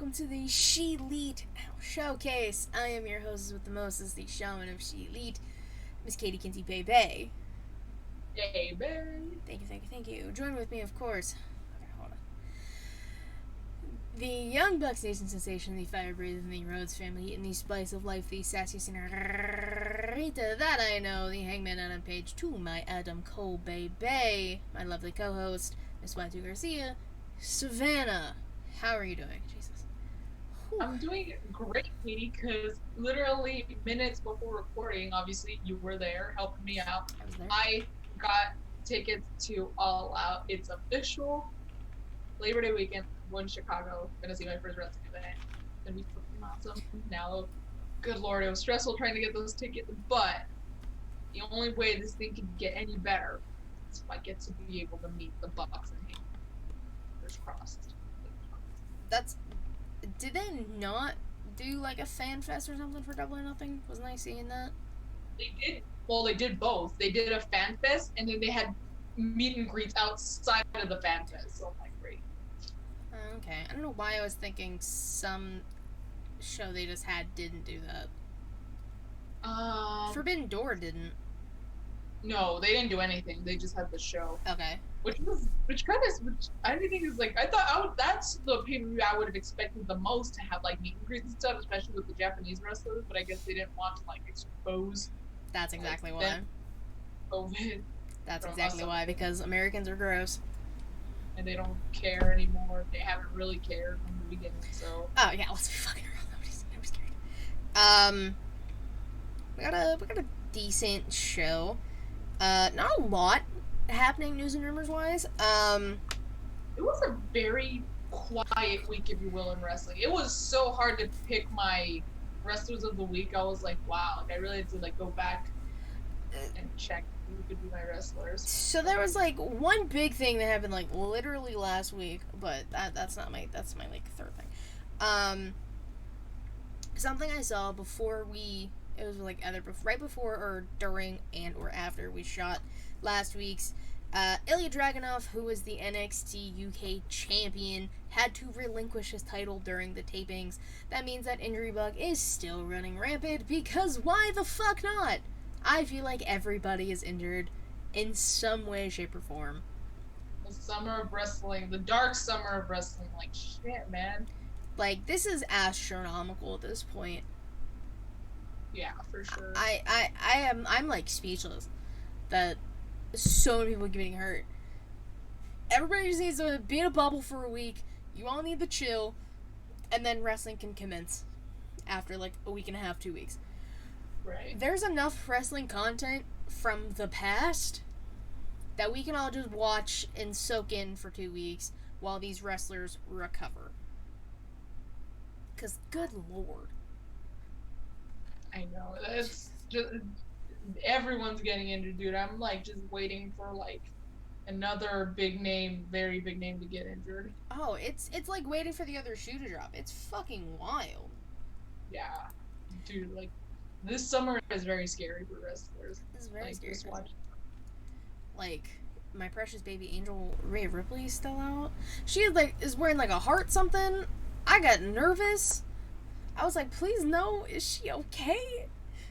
welcome to the ShElite Showcase. I am your hostess with the mostest, the shaman of ShElite, Miss Katie Kinsey Bay. Hey, Barry. Thank you. Join with me, of course. Okay, hold on. The young Bucks Nation sensation, the fire breathing, the Rhodes family, and the spice of life, the sassy senorita that I know, the hangman on page 2, my Adam Cole Bay, my lovely co-host, Miss Y2 Garcia, Savannah. How are you doing? Jesus. Whew. I'm doing great, Katie, because literally minutes before recording, obviously you were there helping me out. I was there. I got tickets to All Out. It's official. Labor Day weekend. I'm going to Chicago. Gonna see my first wrestling event. Gonna be fucking awesome. Now, good lord, it was stressful trying to get those tickets, but the only way this thing can get any better is if I get to be able to meet the Bucks and hang. Fingers crossed. That's. Did they not do like a fan fest or something for Double or Nothing? Wasn't I seeing that? They did. Well, they did both. They did a fan fest, and then they had meet and greets outside of the fan fest. So I'm like, great. Okay. I don't know why I was thinking some show they just had didn't do that. Forbidden Door didn't. No, they didn't do anything. They just had the show. Okay. Which I didn't think is like that's the pay per view I would have expected the most to have like meet and greets and stuff, especially with the Japanese wrestlers. But I guess they didn't want to like expose. That's exactly why. COVID. That's exactly why, because Americans are gross. And they don't care anymore. They haven't really cared from the beginning. So. Oh yeah, let's be fucking real. Nobody's cared. We got a decent show. Not a lot happening news and rumors wise. It was a very quiet week, if you will, in wrestling. It was so hard to pick my wrestlers of the week. I was like, wow, like, I really had to like go back and check who could be my wrestlers. So there was like one big thing that happened like literally last week, but that's my like third thing. Something I saw before it was like either right before or during and or after we shot last week's. Ilya Dragunov, who was the NXT UK champion, had to relinquish his title during the tapings. That means that injury bug is still running rampant, because why the fuck not? I feel like everybody is injured in some way, shape, or form. The summer of wrestling, the dark summer of wrestling, like shit, man. Like, this is astronomical at this point. Yeah, for sure. I'm like speechless that so many people are getting hurt. Everybody just needs to be in a bubble for a week. You all need to chill, and then wrestling can commence after like a week and a half, 2 weeks. Right. There's enough wrestling content from the past that we can all just watch and soak in for 2 weeks while these wrestlers recover. Because, good lord. I know. It's just everyone's getting injured, dude. I'm like just waiting for like another big name, very big name to get injured. Oh, it's like waiting for the other shoe to drop. It's fucking wild. Yeah. Dude, like this summer is very scary for wrestlers. This is very like, scary. Just watch. Like, my precious baby angel Rhea Ripley is still out. She like is wearing like a heart something. I got nervous. I was like, please no, is she okay?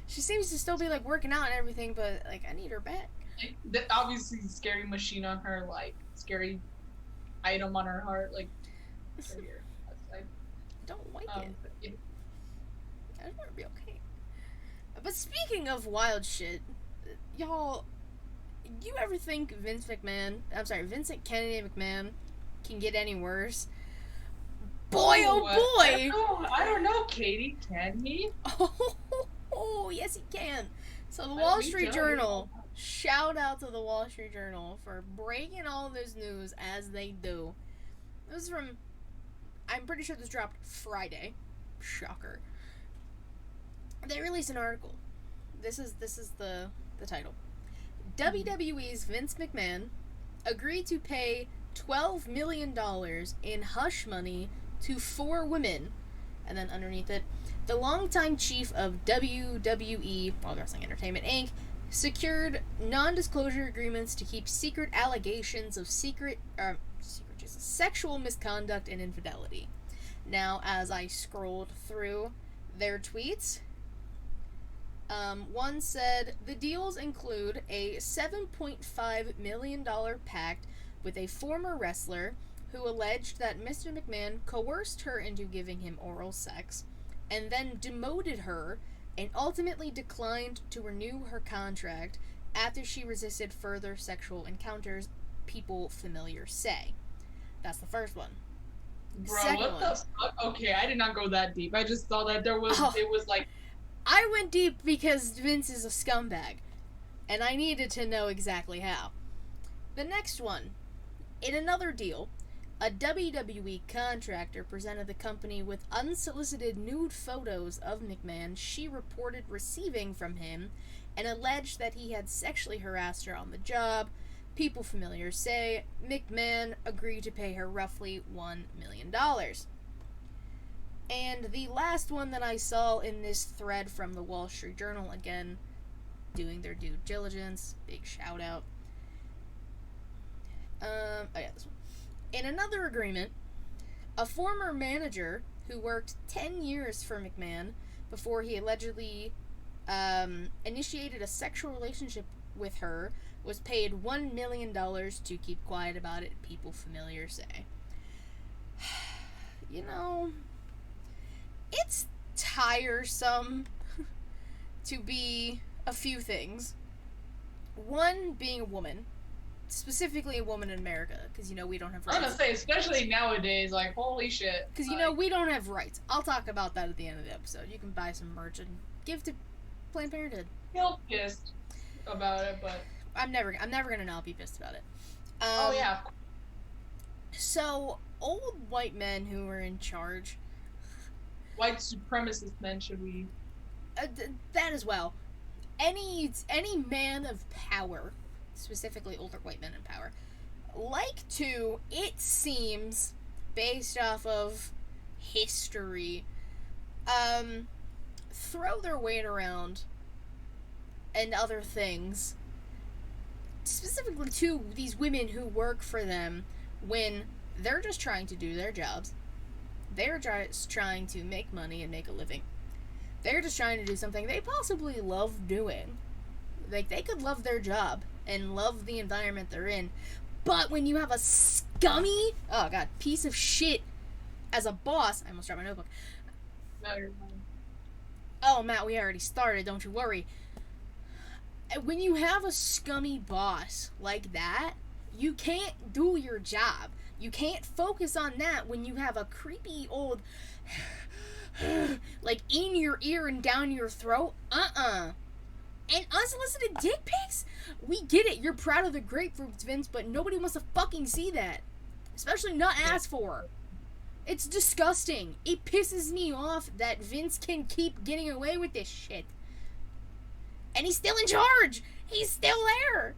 She seems to still be like working out and everything, but like I need her back. Like, obviously, scary machine on her, like scary item on her heart, like right here. I don't like it. Yeah. I just want to be okay. But speaking of wild shit, y'all, you ever think Vincent Kennedy McMahon can get any worse? Boy, oh boy! I don't know, Katie. Can he? Oh, yes he can. So the Wall Street Journal, shout out to the Wall Street Journal for breaking all this news as they do. This is from, I'm pretty sure this dropped Friday. Shocker. They released an article. This is the title. WWE's Vince McMahon agreed to pay $12 million in hush money to 4 women, and then underneath it, the longtime chief of WWE, World Wrestling Entertainment Inc., secured non-disclosure agreements to keep secret allegations of sexual misconduct and infidelity. Now, as I scrolled through their tweets, one said the deals include a $7.5 million pact with a former wrestler who alleged that Mr. McMahon coerced her into giving him oral sex and then demoted her and ultimately declined to renew her contract after she resisted further sexual encounters, people familiar say. That's the first one. Bro, Second what one. the fuck? Okay, I did not go that deep. I just saw that it was like... I went deep because Vince is a scumbag, and I needed to know exactly how. The next one. In another deal, a WWE contractor presented the company with unsolicited nude photos of McMahon she reported receiving from him and alleged that he had sexually harassed her on the job. People familiar say McMahon agreed to pay her roughly $1 million. And the last one that I saw in this thread from the Wall Street Journal, again, doing their due diligence, big shout out. This one. In another agreement, a former manager who worked 10 years for McMahon before he allegedly initiated a sexual relationship with her was paid $1 million to keep quiet about it, people familiar say. You know, it's tiresome to be a few things. One, being a woman. Specifically a woman in America, because, we don't have rights. I'm gonna say, especially nowadays, like, holy shit. Because, we don't have rights. I'll talk about that at the end of the episode. You can buy some merch and give to Planned Parenthood. Still pissed about it, but... I'm never gonna not be pissed about it. Oh, yeah. So, old white men who are in charge... White supremacist men, should we... that as well. Any man of power... specifically older white men in power, like to, it seems, based off of history, throw their weight around and other things, specifically to these women who work for them when they're just trying to do their jobs. They're just trying to make money and make a living. They're just trying to do something they possibly love doing. Like, they could love their job and love the environment they're in. But when you have a scummy, piece of shit as a boss... I almost dropped my notebook. No, you're fine. Oh, Matt, we already started, don't you worry. When you have a scummy boss like that, you can't do your job. You can't focus on that when you have a creepy old... like, in your ear and down your throat. And unsolicited dick pics? We get it. You're proud of the grapefruits, Vince, but nobody wants to fucking see that. Especially not asked for. It's disgusting. It pisses me off that Vince can keep getting away with this shit. And he's still in charge. He's still there.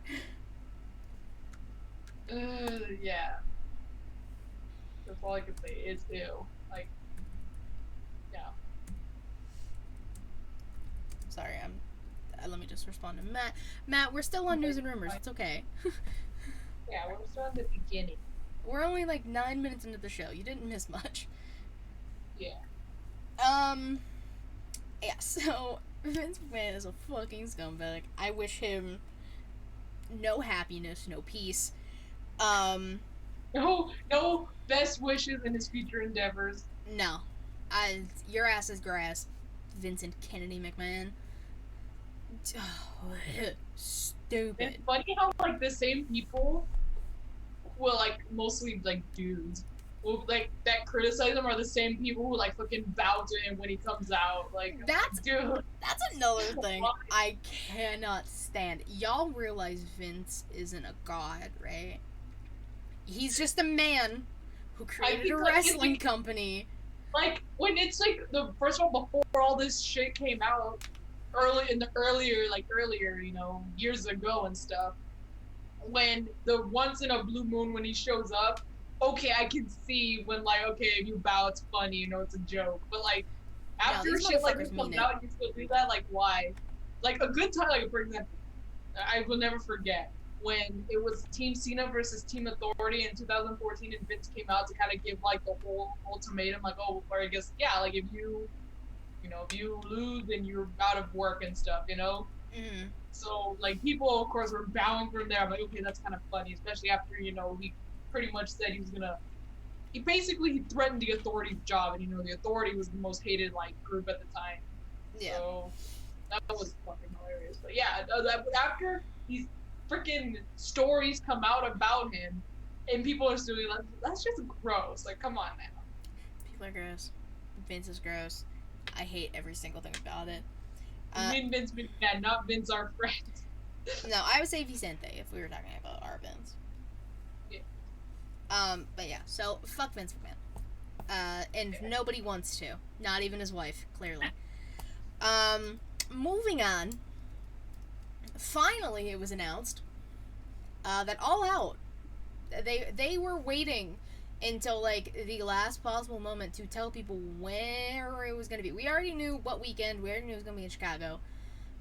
Yeah. That's all I can say. It's ew. Like, yeah. Sorry, let me just respond to Matt. Matt, we're still on news and rumors. It's okay. Yeah, we're still at the beginning. We're only like 9 minutes into the show. You didn't miss much. Yeah. Yeah, so Vince McMahon is a fucking scumbag. I wish him no happiness, no peace. No best wishes in his future endeavors. No. Your ass is grass, Vincent Kennedy McMahon. Oh, stupid. It's funny how, like, the same people, well, like, mostly, like, dudes, will, like, that criticize him are the same people who, like, fucking bow to him when he comes out. Like, dude. That's another thing I cannot stand. Y'all realize Vince isn't a god, right? He's just a man who created a wrestling company. Like, when it's, like, first of all, before all this shit came out, earlier, years ago and stuff, when the once in a blue moon when he shows up, okay, I can see when, like, okay, if you bow, it's funny, it's a joke, but, like, after shit like this comes out, you still do that, like, why? Like, a good time, like, for example, I will never forget, when it was Team Cena versus Team Authority in 2014, and Vince came out to kind of give like the whole ultimatum, like, oh, or I guess yeah, like if if you lose, then you're out of work and stuff, you know. Mm-hmm. So like people, of course, were bowing from there. I'm like, okay, that's kind of funny, especially after he pretty much said he was gonna. He threatened the Authority's job, and the Authority was the most hated like group at the time. Yeah. So that was fucking hilarious. But yeah, after these freaking stories come out about him, and people are still like, that's just gross. Like, come on now. People are gross. Vince is gross. I hate every single thing about it. You mean Vince McMahon, not Vince our friend. No, I would say Vicente if we were talking about our Vince. Yeah. But yeah, so fuck Vince McMahon. And nobody wants to. Not even his wife, clearly. Moving on. Finally, it was announced that All Out. They were waiting until like the last possible moment to tell people where it was going to be. We already knew what weekend. We already knew it was going to be in Chicago,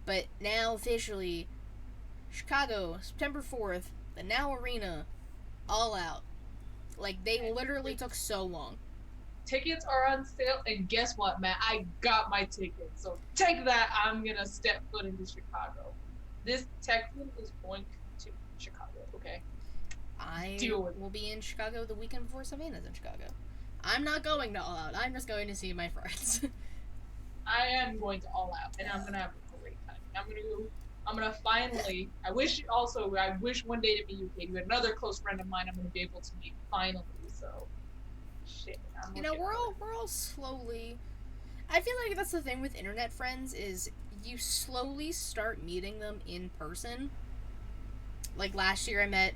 but now officially, Chicago, September 4th, the Now Arena, All Out. Like they literally took so long. Tickets are on sale, and guess what, Matt? I got my tickets. So take that. I'm gonna step foot into Chicago. This Texan is going to Chicago. Okay. I will be in Chicago the weekend before Savannah's in Chicago. I'm not going to All Out. I'm just going to see my friends. I am going to All Out, and I'm gonna have a great time. I'm gonna finally. I wish one day to meet you, Katie. But another close friend of mine, I'm gonna be able to meet finally. So, shit. We're all slowly. I feel like that's the thing with internet friends is you slowly start meeting them in person. Like last year, I met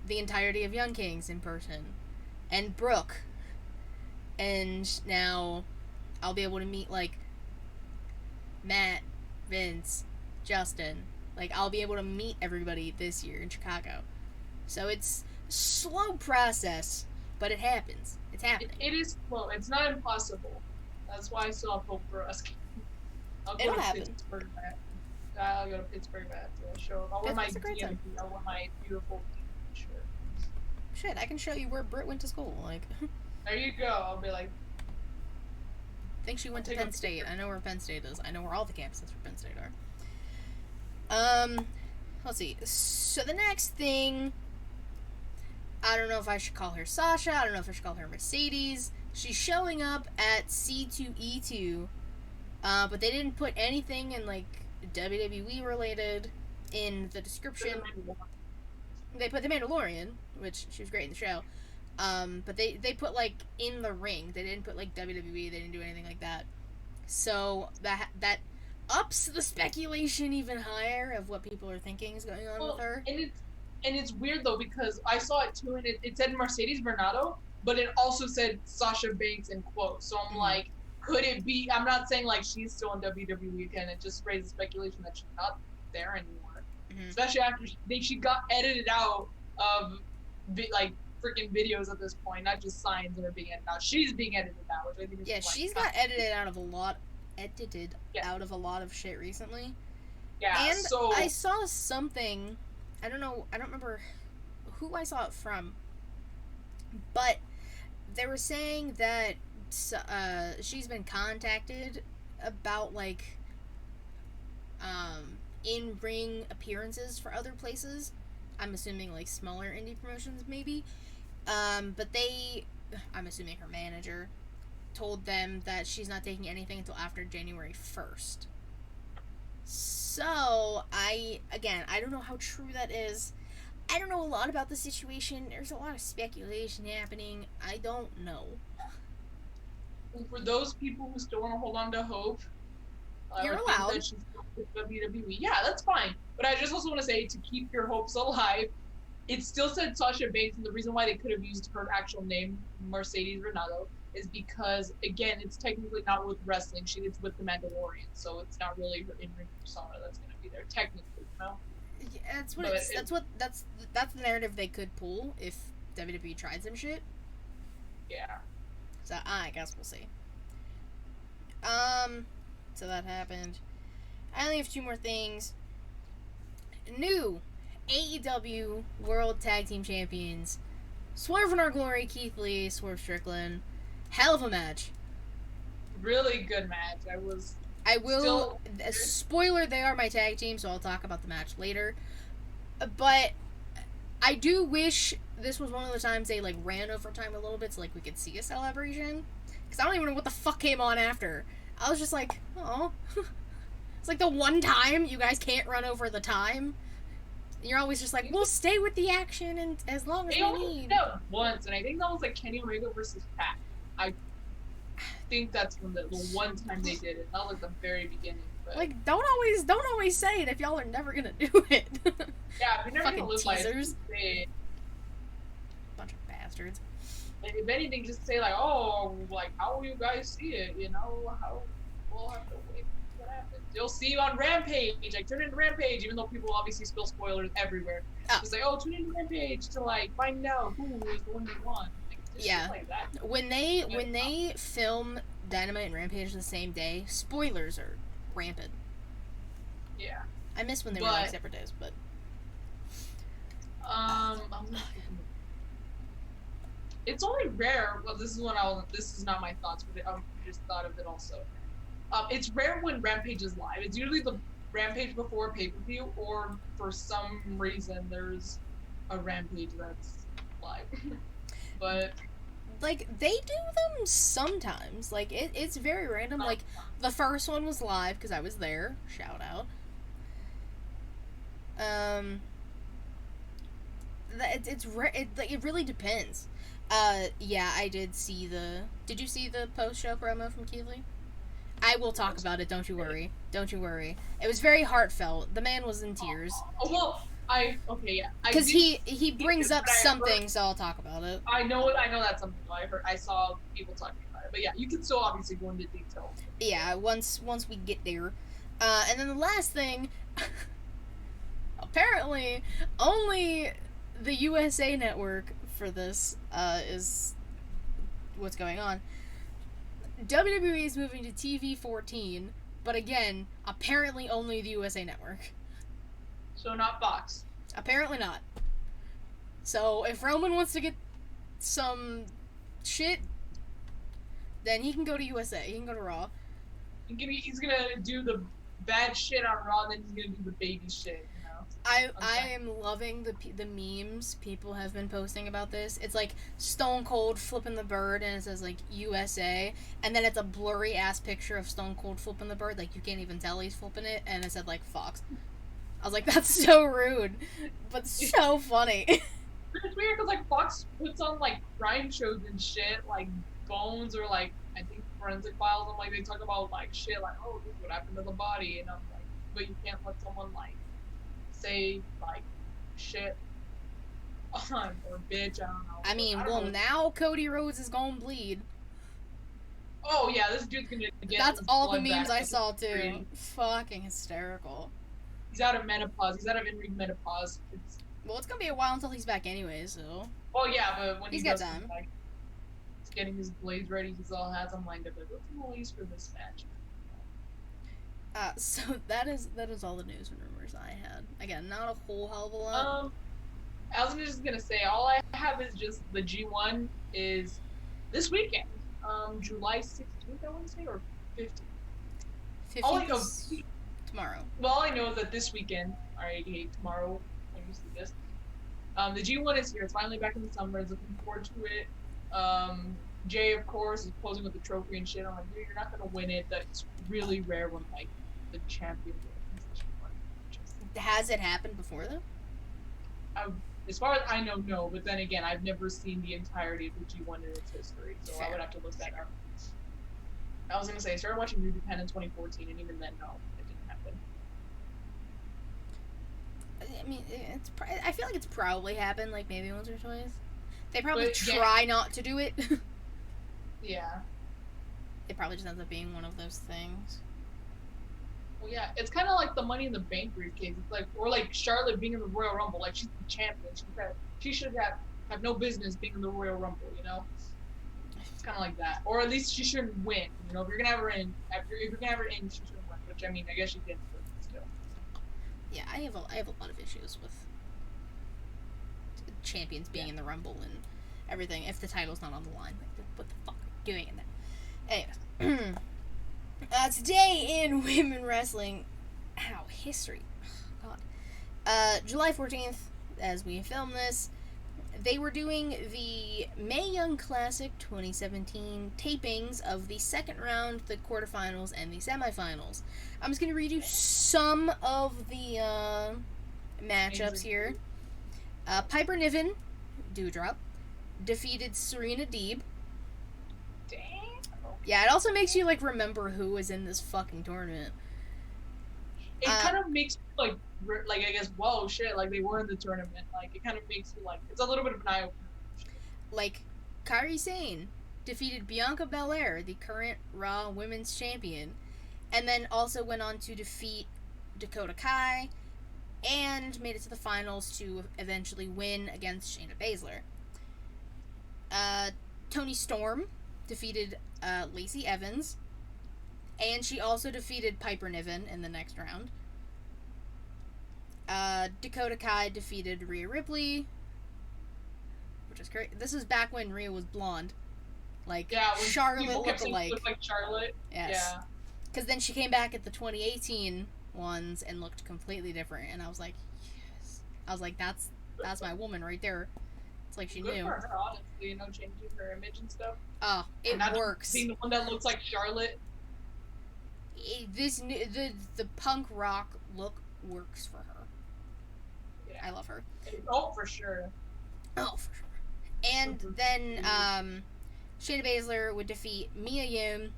the entirety of Young Kings in person, and Brooke, and now I'll be able to meet like Matt, Vince, Justin. Like I'll be able to meet everybody this year in Chicago. So it's a slow process, but it happens. It's happening. It is slow. It's not impossible. That's why I still have hope for us. It'll happen. Pittsburgh, Matt. I'll go to Pittsburgh, Matt, to show up. I'll wear my DMV. I'll wear my beautiful shirt. Shit, I can show you where Britt went to school. Like, there you go. I'll be like. I think she went to Penn State. I know where Penn State is. I know where all the campuses for Penn State are. Let's see. So the next thing, I don't know if I should call her Sasha. I don't know if I should call her Mercedes. She's showing up at C2E2, but they didn't put anything in like WWE related in the description. They put the Mandalorian, which she was great in the show. But they put like in the ring. They didn't put like WWE. They didn't do anything like that. So that ups the speculation even higher of what people are thinking is going on with her. And it's weird though because I saw it too, and it said Mercedes Bernardo, but it also said Sasha Banks in quotes. So I'm like, could it be? I'm not saying like she's still in WWE again. It just raises speculation that she's not there anymore. Especially after she got edited out of like freaking videos at this point, not just signs that are being edited out. She's being edited out, which I think is she's got edited out of a lot of shit recently. Yeah, and so I saw something. I don't remember who I saw it from, but they were saying that she's been contacted about like in-ring appearances for other places. I'm assuming like smaller indie promotions maybe. But I'm assuming her manager told them that she's not taking anything until after January 1st. So, I don't know how true that is. I don't know a lot about the situation. There's a lot of speculation happening. I don't know. For those people who still want to hold on to hope, you're allowed. That she's with WWE. Yeah, that's fine. But I just also want to say, to keep your hopes alive, it still said Sasha Banks, and the reason why they could have used her actual name, Mercedes Renato, is because, again, it's technically not with wrestling. It's with the Mandalorian, so it's not really her in-ring persona that's going to be there, technically, you know? Yeah, that's the narrative they could pull if WWE tried some shit. Yeah. So I guess we'll see. So that happened. I only have two more things. New AEW World Tag Team Champions, Swerve in Our Glory, Keith Lee, Swerve Strickland. Hell of a match. Really good match. I will. Still... Spoiler: they are my tag team, so I'll talk about the match later. But I do wish this was one of the times they like ran over time a little bit, so like we could see a celebration. Because I don't even know what the fuck came on after. I was just like, oh, it's like the one time you guys can't run over the time. You're always just like, we'll stay with the action and as long as we need. They only once, and I think that was like Kenny Omega versus Pat. I think that's from the one time they did it. Not like the very beginning. But... Like, don't always say it if y'all are never gonna do it. Yeah, if you're never fucking gonna live teasers. By it, bunch of bastards. And if anything, just say like, oh, like how will you guys see it? You know, how we'll have to wait. What happens? You'll see you on Rampage. Like turn into Rampage, even though people obviously spill spoilers everywhere. Oh. Just like, oh, tune into Rampage to like find out who is the one you want. Like, yeah. Like that. When they film Dynamite and Rampage the same day, spoilers are rampant. Yeah. I miss when they were like separate days, but it's only rare. Well, this is not my thoughts, but I just thought of it also. It's rare when Rampage is live. It's usually the Rampage before pay-per-view, or for some reason there's a Rampage that's live. But like they do them sometimes. Like it's very random. Like the first one was live because I was there. Shout out. It really depends. Yeah, I did see the. Did you see the post-show promo from Keith Lee? I will talk about it. Don't you worry. Don't you worry. It was very heartfelt. The man was in tears. Oh well, yeah. Because he brings up something, so I'll talk about it. I know that's something I saw people talking about it, but yeah, you can still obviously go into detail. Yeah, once we get there, and then the last thing. Apparently, only the USA Network for this is what's going on. WWE is moving to TV 14, but again, apparently only the USA Network. So not Fox. Apparently not. So if Roman wants to get some shit, then he can go to USA. He can go to Raw. He's gonna do the bad shit on Raw, then he's gonna do the baby shit. I am loving the memes people have been posting about this. It's like Stone Cold flipping the bird, and it says like USA, and then it's a blurry ass picture of Stone Cold flipping the bird, like you can't even tell he's flipping it, and it said like Fox. I was like, that's so rude, but so funny. It's weird because like Fox puts on like crime shows and shit, like Bones or like I think Forensic Files, and like they talk about like shit, like oh this is what happened to the body, and I'm like, but you can't let someone like say like shit on or bitch. I don't know. I mean, now Cody Rhodes is gonna bleed. Oh yeah, this dude's gonna get. That's all the memes I saw too. Fucking hysterical. He's out of menopause. He's out of in-ring menopause. Well, it's gonna be a while until he's back anyway. So. Well, yeah, but when he's got time. Back, he's getting his blades ready. He's all has them lined up. Like, what's the noise for this match? So that is all the news and rumors I had. Again, not a whole hell of a lot. I was just gonna say all I have is just the G1 is this weekend, July 16th, I want to say, or 15th. 15th. All I know tomorrow. Well, all I know is that this weekend, aka tomorrow, when you see this, the G1 is here. It's finally back in the summer. I'm looking forward to it. Jay, of course, is posing with the trophy and shit. I'm like, dude, you're not gonna win it. That's really rare when like the champion wins. Has it happened before though? As far as I know, no. But then again, I've never seen the entirety of the G1 in its history, so fair. I would have to look that up. I was gonna say I started watching New Japan in 2014, and even then, no, it didn't happen. I mean, I feel like it's probably happened like maybe once or twice. They probably try not to do it. Yeah. It probably just ends up being one of those things. Well, yeah, it's kind of like the Money in the Bank briefcase. It's like, or like Charlotte being in the Royal Rumble. Like she's the champion. She should have no business being in the Royal Rumble. You know, it's kind of like that. Or at least she shouldn't win. You know, if you're gonna have her in, she shouldn't win. Which I mean, I guess she did, but still. Yeah, I have a lot of issues with champions being in the Rumble and everything if the title's not on the line. Like, what the fuck are you doing in there? Anyways. Today in women wrestling, history. Oh, God. July 14th, as we film this, they were doing the Mae Young Classic 2017 tapings of the second round, the quarterfinals, and the semifinals. I'm just going to read you some of the matchups here. Piper Niven, Doudrop, defeated Serena Deeb. Dang. Yeah, it also makes you, like, remember who was in this fucking tournament. It kind of makes you, like, I guess, whoa, shit, like, they were in the tournament. Like, it kind of makes you, like, it's a little bit of an eye-opener. Like, Kairi Sane defeated Bianca Belair, the current Raw Women's Champion, and then also went on to defeat Dakota Kai, and made it to the finals to eventually win against Shayna Baszler. Toni Storm defeated Lacey Evans, and she also defeated Piper Niven in the next round. Dakota Kai defeated Rhea Ripley, which is great. This is back when Rhea was blonde. Like, yeah, Charlotte look-alike. Looked like Charlotte. Yes. Yeah. Because then she came back at the 2018 ones and looked completely different, and I was like, yes. I was like, that's my woman right there. It's like she Good knew. for her, honestly, changing her image and stuff. Oh, it works. Being the one that looks like Charlotte. The punk rock look works for her. Yeah. I love her. Oh, for sure. Oh, for sure. And then Shayna Baszler would defeat Mia Yim,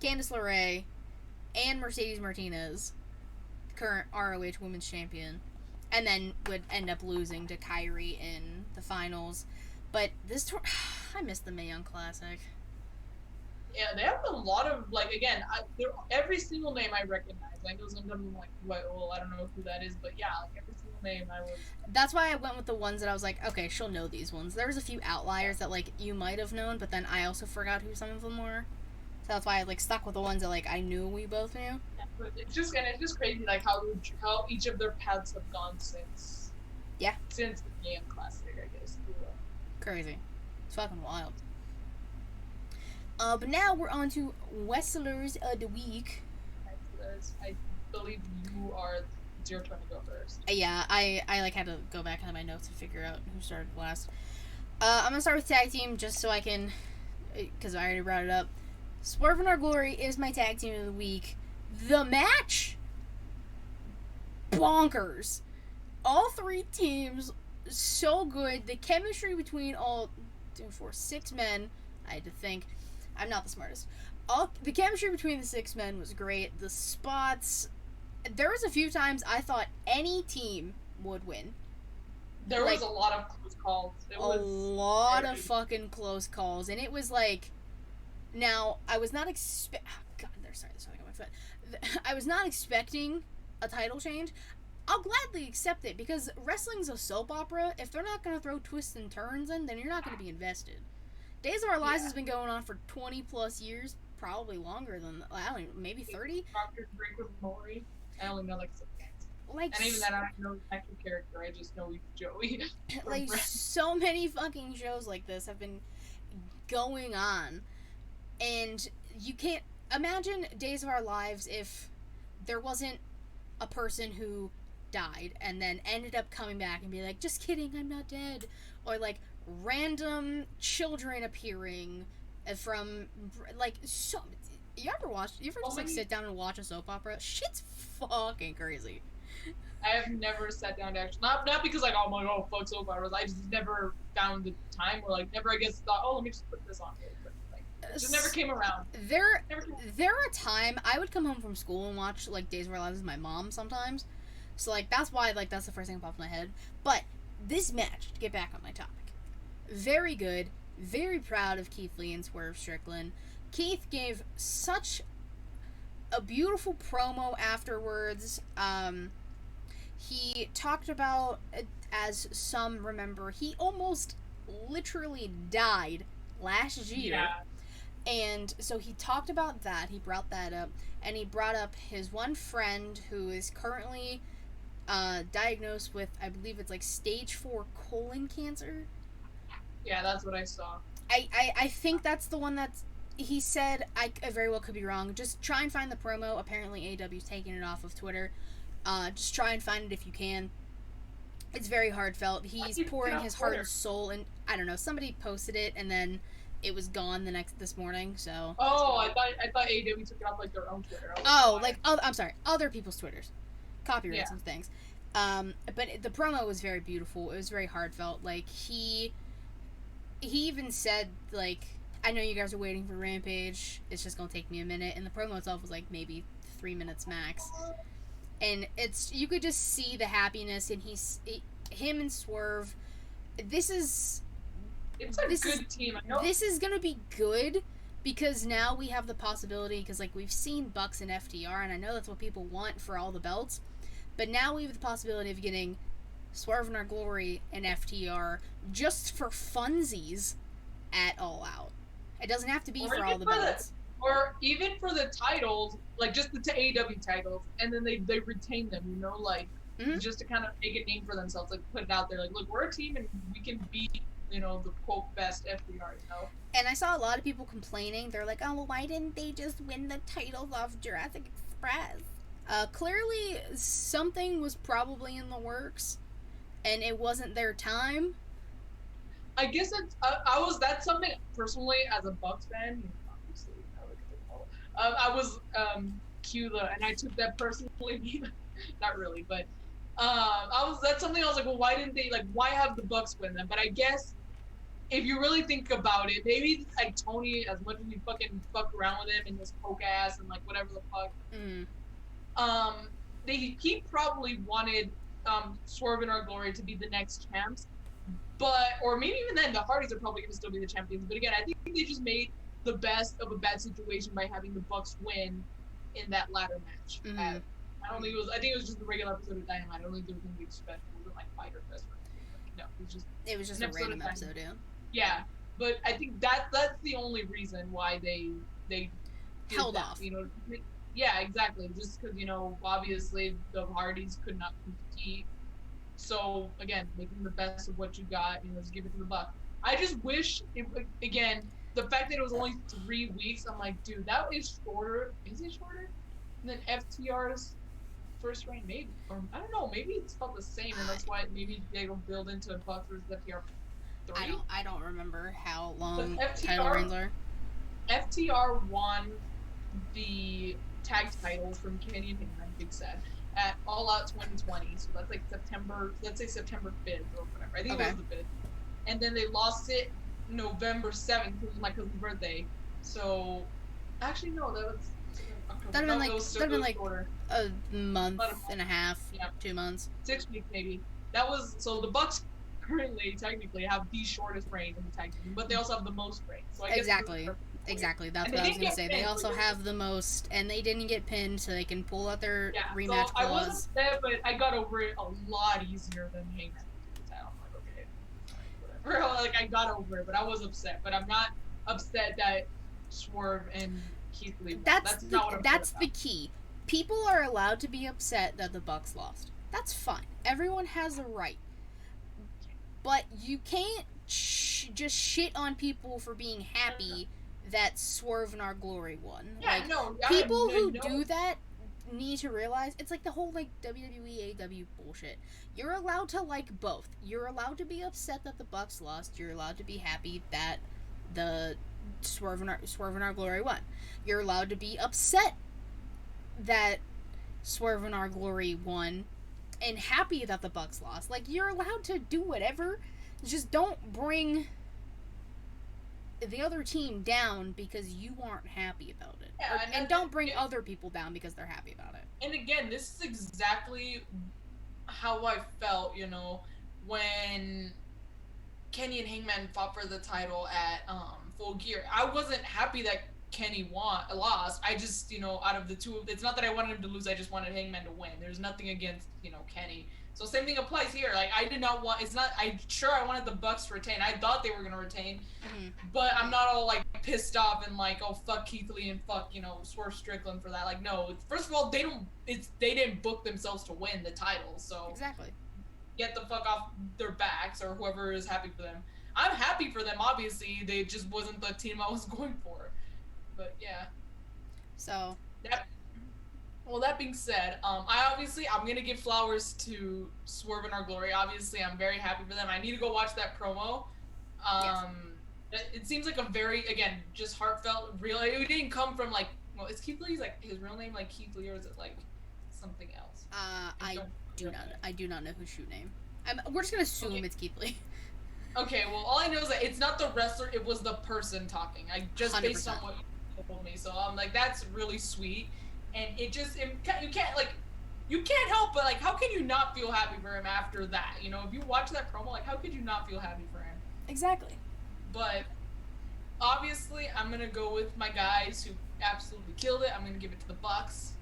Candice LeRae, and Mercedes Martinez, current ROH Women's Champion, and then would end up losing to Kairi in the finals. But this tour, I missed the Mae Young Classic. Yeah, they have a lot of, like, again, every single name I recognize. I know sometimes I'm like, well, I don't know who that is, but yeah, like, every single name I was... That's why I went with the ones that I was like, okay, she'll know these ones. There was a few outliers that, like, you might have known, but then I also forgot who some of them were. So that's why I, like, stuck with the ones that, like, I knew we both knew. Yeah, but it's just crazy, like, how each of their paths have gone since... Yeah. Since the Mae Young Classic, I guess. Crazy. It's fucking wild. But now we're on to Wrestlers of the Week. I believe it's your turn to go first. Yeah, I like had to go back into my notes and figure out who started last. I'm gonna start with tag team just so I can, because I already brought it up. Swerve in Our Glory is my tag team of the week. The match, bonkers. All three teams so good. The chemistry between six men. I had to think. I'm not the smartest. The chemistry between the six men was great. The spots. There was a few times I thought any team would win. There was a lot of close calls. A lot of fucking close calls, and it was like. Now I was not God, there's something on my foot. I was not expecting a title change. I'll gladly accept it because wrestling's a soap opera. If they're not gonna throw twists and turns in, then you're not gonna be invested. Days of Our Lives has been going on for 20 plus years, probably longer than, I don't know, maybe 30? Dr. Drake with Maury. I only know, like, some guys. Like, and even that, I don't know the actual character, I just know he's Joey. Like, so many fucking shows like this have been going on, and you can't imagine Days of Our Lives if there wasn't a person who died and then ended up coming back and be like, just kidding, I'm not dead, or like random children appearing from, like, so. You ever just like sit down and watch a soap opera? Shit's fucking crazy. I have never sat down to actually, not because like, oh my god, fuck soap operas. I just never found the time, or like never, I guess, thought, oh, let me just put this on. Like, it just never came around. There are time I would come home from school and watch like Days of Our Lives with my mom sometimes. So like that's why like that's the first thing that popped in my head. But this match, to get back on my topic, very good. Very proud of Keith Lee and Swerve Strickland. Keith gave such a beautiful promo afterwards. He talked about, as some remember, he almost literally died last year. Yeah. And so he talked about that. He brought that up. And he brought up his one friend who is currently diagnosed with, I believe it's like stage 4 colon cancer. Yeah, that's what I saw. I think that's the one that's. He said, I very well could be wrong. Just try and find the promo. Apparently, AEW's taking it off of Twitter. Just try and find it if you can. It's very heartfelt. He's pouring his heart and soul, and I don't know. Somebody posted it, and then it was gone this morning. So. Oh, I thought AEW took it off like their own Twitter. I'm sorry, other people's Twitters, copyrights and things. But the promo was very beautiful. It was very heartfelt. Like he even said, like, I know you guys are waiting for Rampage. It's just gonna take me a minute. And the promo itself was like maybe 3 minutes max. And you could just see the happiness, and him and Swerve. It's a good team. I know. This is gonna be good because now we have the possibility, because like we've seen Bucks and FTR, and I know that's what people want for all the belts, but now we have the possibility of getting Swerve in Our Glory and FTR just for funsies at All Out. It doesn't have to be for all the belts. Or even for the titles, like just the AEW titles, and then they retain them, you know, like just to kind of make a name for themselves, like put it out there, like, look, we're a team and we can beat, you know, the quote best FTR, you know. And I saw a lot of people complaining. They're like, oh, well, why didn't they just win the titles off Jurassic Express? Clearly something was probably in the works, and it wasn't their time. I guess that's something personally as a Bucks fan, you know, obviously, I was Kula, and I took that personally. Not really, but that's something I was like, well, why didn't they, like, why have the Bucks win them? But I guess if you really think about it, maybe like Tony, as much as we fucking fuck around with him and his poke ass and like whatever the fuck, he probably wanted Swerve in Our Glory to be the next champs. But, or maybe even then, the Hardys are probably going to still be the champions. But again, I think they just made the best of a bad situation by having the Bucks win in that ladder match. I don't think I think it was just a regular episode of Dynamite. I don't think there was anything special. It wasn't like Fighter Fest or anything. No, it was just a random episode, yeah. Yeah, but I think that's the only reason why they held off. You know, yeah, exactly. Just because, you know, obviously the Hardys could not compete. So again, making the best of what you got, you know, just give it to the Bucks. I just wish, again, the fact that it was only 3 weeks, I'm like, dude, that is shorter. Is it shorter than FTR's first reign? Maybe, or I don't know. Maybe it's about the same, and that's why maybe they will build into Bucks versus FTR 3. I don't remember how long title reigns are. FTR won the tag titles from Kenny and Hangman, Big Sad, at All Out 2020. So that's like September 5th or whatever. I think it was the 5th. And then they lost it November 7th, which was my cousin's birthday. So, actually, no, that was October. That'd have been like a month and a half, 2 months. 6 weeks, maybe. That was, so the Bucks currently, technically, have the shortest reign in the tag team, but they also have the most reign. So I guess Exactly. That's what I was going to say. They also have the most, and they didn't get pinned, so they can pull out their rematch clause. I wasn't upset, but I got over it a lot easier than Hangman. I'm like, okay, whatever. Like, I got over it, but I was upset. But I'm not upset that Swerve and Keith Lee won. That's not what I'm That's the key. People are allowed to be upset that the Bucks lost. That's fine. Everyone has a right. But you can't just shit on people for being happy that Swerve in Our Glory won. Yeah, like, no. People who do that need to realize it's like the whole like WWE AEW bullshit. You're allowed to like both. You're allowed to be upset that the Bucks lost. You're allowed to be happy that the Swerve in Our Glory won. You're allowed to be upset that Swerve in Our Glory won and happy that the Bucks lost. Like, you're allowed to do whatever. Just don't bring the other team down because you aren't happy about it. Yeah, and don't bring other people down because they're happy about it. And again, this is exactly how I felt, you know, when Kenny and Hangman fought for the title at Full Gear. I wasn't happy that Kenny lost. I just, you know, out of the two, it's not that I wanted him to lose, I just wanted Hangman to win. There's nothing against, you know, Kenny. So same thing applies here. Like I did not want. It's not. I wanted the Bucks to retain. I thought they were gonna retain, but I'm not all like pissed off and like, oh fuck Keith Lee and fuck Swerve Strickland for that. Like no. First of all, they didn't book themselves to win the title. So exactly. Get the fuck off their backs or whoever is happy for them. I'm happy for them. Obviously, they just wasn't the team I was going for. But yeah. So that being said, I'm gonna give flowers to Swerve and Our Glory. Obviously, I'm very happy for them. I need to go watch that promo. Yes. It seems like a very, again, just heartfelt, real. It didn't come from like, well, is Keith Lee's like his real name like Keith Lee or is it like something else? I do not know his shoe name. We're just gonna assume it's Keith Lee. Okay, well, all I know is that it's not the wrestler; it was the person talking. Just 100%. Based on what you told me, so I'm like, that's really sweet. And you can't help but like, how can you not feel happy for him after that? If you watch that promo, like, how could you not feel happy for him? Exactly. But obviously, I'm gonna go with my guys who absolutely killed it. I'm gonna give it to the Bucks.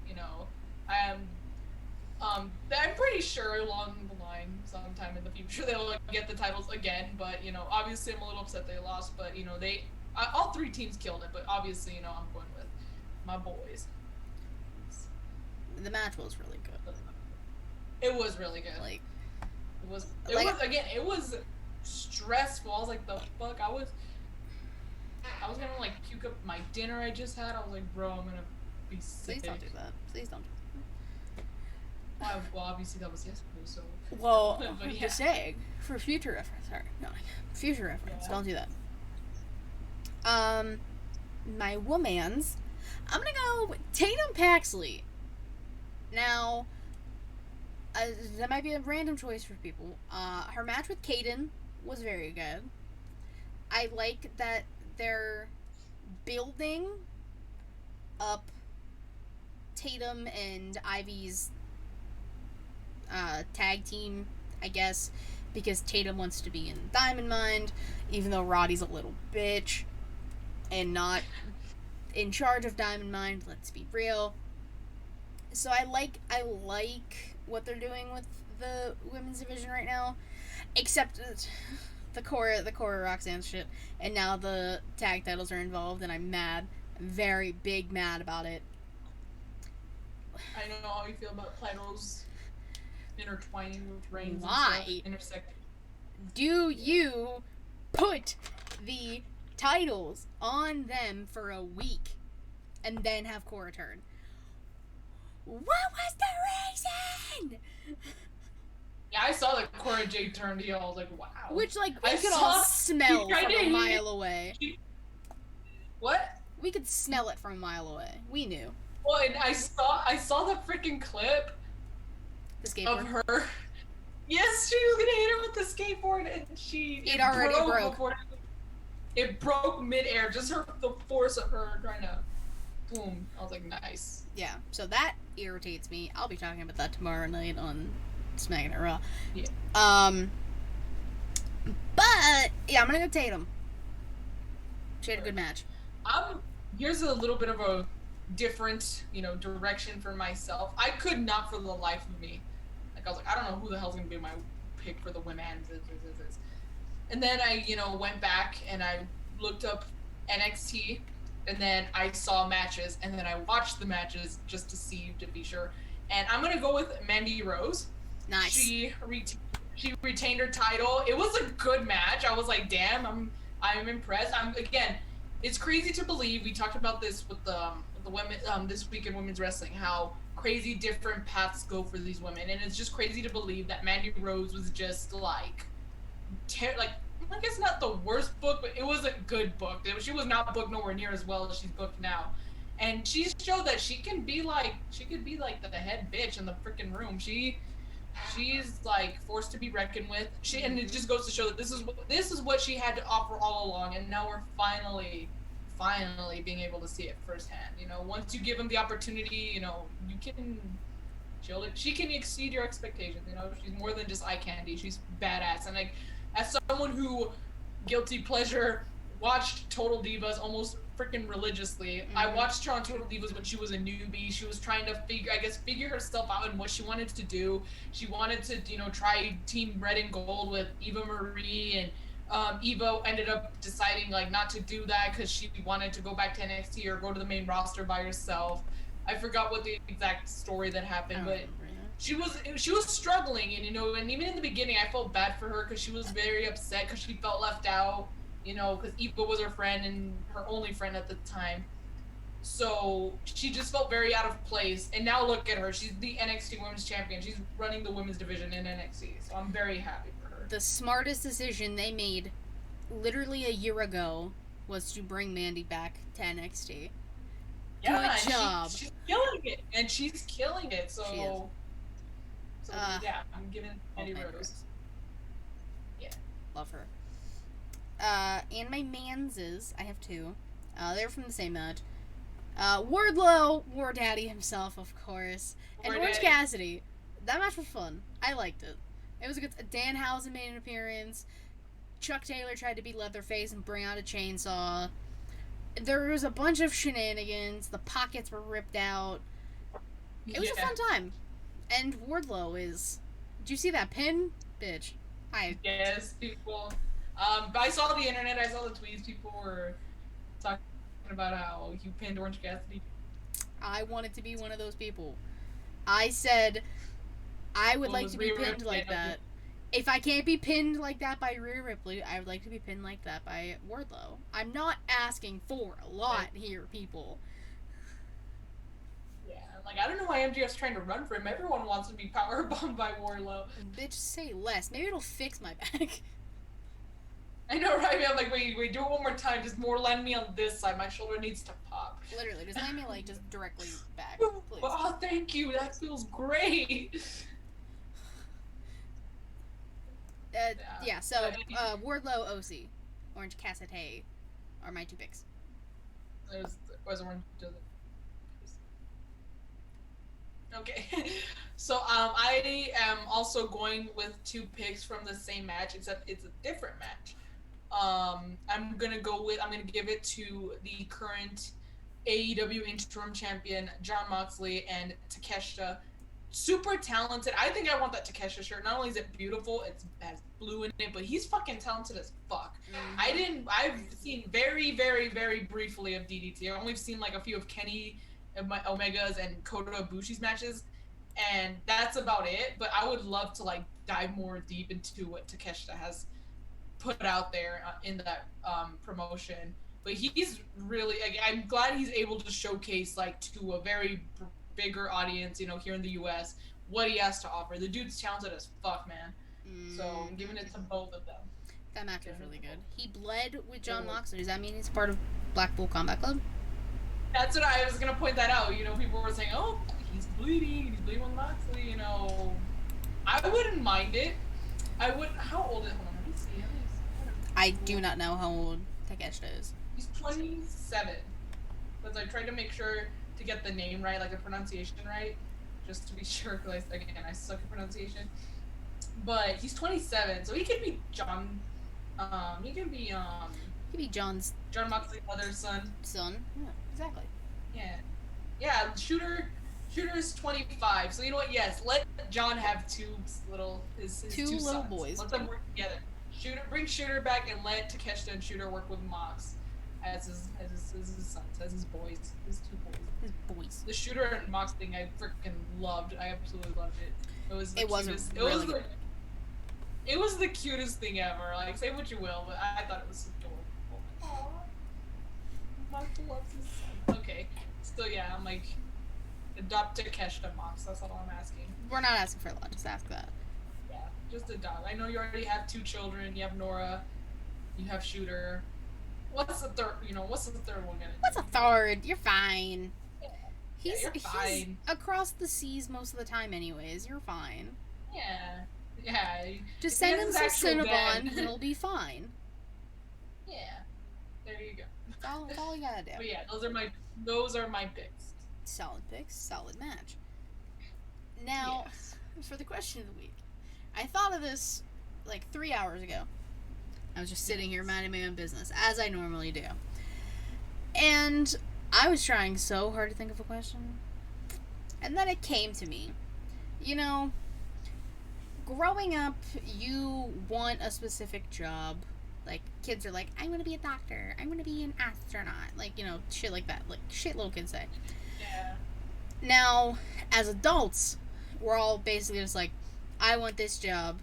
I'm pretty sure along the line, sometime in the future, they'll get the titles again. But obviously, I'm a little upset they lost. But they all three teams killed it. But obviously, I'm going with my boys. The match was really good. It was really good. It was stressful. I was like, the fuck? I was gonna like puke up my dinner I just had. I was like, bro, I'm gonna be sick. Please don't do that. Please don't do that. Well, obviously that was yesterday, so. Well, I'm just saying, for future reference. Sorry, no, future reference. Yeah. Don't do that. My womans, I'm gonna go with Tatum Paxley. Now, that might be a random choice for people. Her match with Kaden was very good. I like that they're building up Tatum and Ivy's tag team, I guess, because Tatum wants to be in Diamond Mine, even though Roddy's a little bitch and not in charge of Diamond Mine. Let's be real. So I like what they're doing with the women's division right now, except the Cora Roxanne shit, and now the tag titles are involved, and I'm mad. I'm very big mad about it. I don't know how you feel about titles intertwining with reigns. Why? Intersecting. Do you put the titles on them for a week and then have Cora turn? What was the reason? Yeah, I saw that Cora Jade turned heel. I was like, wow. Which, like, we could all smell from a mile away. What? We could smell it from a mile away. We knew. Well, and I saw the freaking clip of her. Yes, she was gonna hit her with the skateboard, and it already broke. It broke midair. Just the force of her trying to boom. I was like, nice. Yeah, so that irritates me. I'll be talking about that tomorrow night on Smacking It Raw. Yeah. But yeah, I'm gonna go Tatum. She had a good match. Here's a little bit of a different, direction for myself. I could not for the life of me. Like, I was like, I don't know who the hell's gonna be my pick for the women. And then I, went back and I looked up NXT, and then I saw matches, and then I watched the matches just to be sure. And I'm gonna go with Mandy Rose. Nice. She retained her title. It was a good match. I was like, damn, I'm impressed. Again, it's crazy to believe. We talked about this with the women this week in women's wrestling, how crazy different paths go for these women, and it's just crazy to believe that Mandy Rose was just like I guess not the worst book, but it was a good book. She was not booked nowhere near as well as she's booked now, and she showed that she could be like the head bitch in the freaking room. She's like forced to be reckoned with. And it just goes to show that this is what she had to offer all along, and now we're finally being able to see it firsthand. Once you give them the opportunity, you can. She can exceed your expectations. She's more than just eye candy. She's badass, and like, as someone who guilty pleasure watched Total Divas almost freaking religiously. Mm-hmm. I watched her on Total Divas when she was a newbie. She was trying to figure herself out and what she wanted to do. She wanted to, try Team Red and Gold with Eva Marie, and Eva ended up deciding like not to do that because she wanted to go back to NXT or go to the main roster by herself. I forgot what the exact story that happened, but she was struggling, and and even in the beginning, I felt bad for her because she was very upset because she felt left out, because Eva was her friend and her only friend at the time. So she just felt very out of place. And now look at her; she's the NXT Women's Champion. She's running the women's division in NXT. So I'm very happy for her. The smartest decision they made, literally a year ago, was to bring Mandy back to NXT. Yeah, good job. She's killing it, and she's killing it. So yeah, I'm giving Mandy Rose. Yeah, love her. And my manses, I have two. They're from the same match. Wardlow, War Daddy himself, of course, and Orange Cassidy. That match was fun. I liked it. It was a good. Danhausen made an appearance. Chuck Taylor tried to beat Leatherface and bring out a chainsaw. There was a bunch of shenanigans. The pockets were ripped out. It was a fun time. And Wardlow is... Did you see that pin? Bitch. Yes, people... I saw the internet, I saw the tweets. People were talking about how you pinned Orange Cassidy. I wanted to be one of those people. I said, I would like to be pinned like that. If I can't be pinned like that by Rhea Ripley, I would like to be pinned like that by Wardlow. I'm not asking for a lot here, people. Yeah, like, I don't know why MJF's trying to run for him. Everyone wants to be powerbombed by Wardlow. Bitch, say less. Maybe it'll fix my back. I know, right? I'm like, wait, do it one more time. Just more land me on this side. My shoulder needs to pop. Literally, just land me, like, just directly back, please. Oh, thank you. That feels great. So Wardlow, OC, Orange Cassidy are my two picks. Was Orange? Okay, so I am also going with two picks from the same match, except it's a different match. I'm gonna give it to the current AEW interim champion Jon Moxley and Takeshita. Super talented. I think I want that Takeshita shirt. Not only is it beautiful, it has blue in it, but he's fucking talented as fuck. Mm-hmm. I've seen very, very, very briefly of DDT. I've only seen like a few of Kenny Omega's and Kota Ibushi's matches, and that's about it. But I would love to like dive more deep into what Takeshita has put out there in that promotion. But he's really, I'm glad he's able to showcase like to a very bigger audience, here in the US, what he has to offer. The dude's talented as fuck, man. So I'm giving it to both of them. That match was really good. He bled with Jon Moxley. Does that mean he's part of Blackpool Combat Club? That's what I was gonna point that out. People were saying, "Oh, he's bleeding with Moxley." I wouldn't mind it. I would. How old is? Hold on, let me see. I do not know how old Takeshita is. He's 27. But I tried to make sure to get the name right, like the pronunciation right, just to be sure. Because again, I suck at pronunciation. But he's 27, so he could be John. He could be Jon Moxley's other son. Yeah, exactly. Yeah. Shooter is 25. So you know what? Yes, let John have two little sons. Boys. Let them work together. Bring Shooter back and let Takeshita and Shooter work with Mox as his sons, as his boys, his two boys. His boys. The Shooter and Mox thing I freaking loved. I absolutely loved it. It was the cutest. It was the cutest thing ever. Like, say what you will, but I thought it was adorable. Aww. Mox loves his son. Okay. Still, yeah, I'm like, adopt Takeshita Mox. That's all I'm asking. We're not asking for a lot. Just ask that. Yeah, just adopt. I know you already have two children. You have Nora. You have Shooter. What's the third? What's the third one gonna do? What's a third? You're fine. Yeah. He's fine. Across the seas most of the time, anyways. You're fine. Yeah. Just send him some Cinnabon, and it'll be fine. Yeah. There you go. That's all you gotta do. But yeah, those are my picks. Solid picks, solid match. Now, for the question of the week, I thought of this like 3 hours ago. I was just sitting here minding my own business, as I normally do. And I was trying so hard to think of a question. And then it came to me. You know, growing up, you want a specific job. Like, kids are like, I want to be a doctor. I want to be an astronaut. Like, shit like that. Like, shit little kids say. Yeah. Now, as adults, we're all basically just like, I want this job,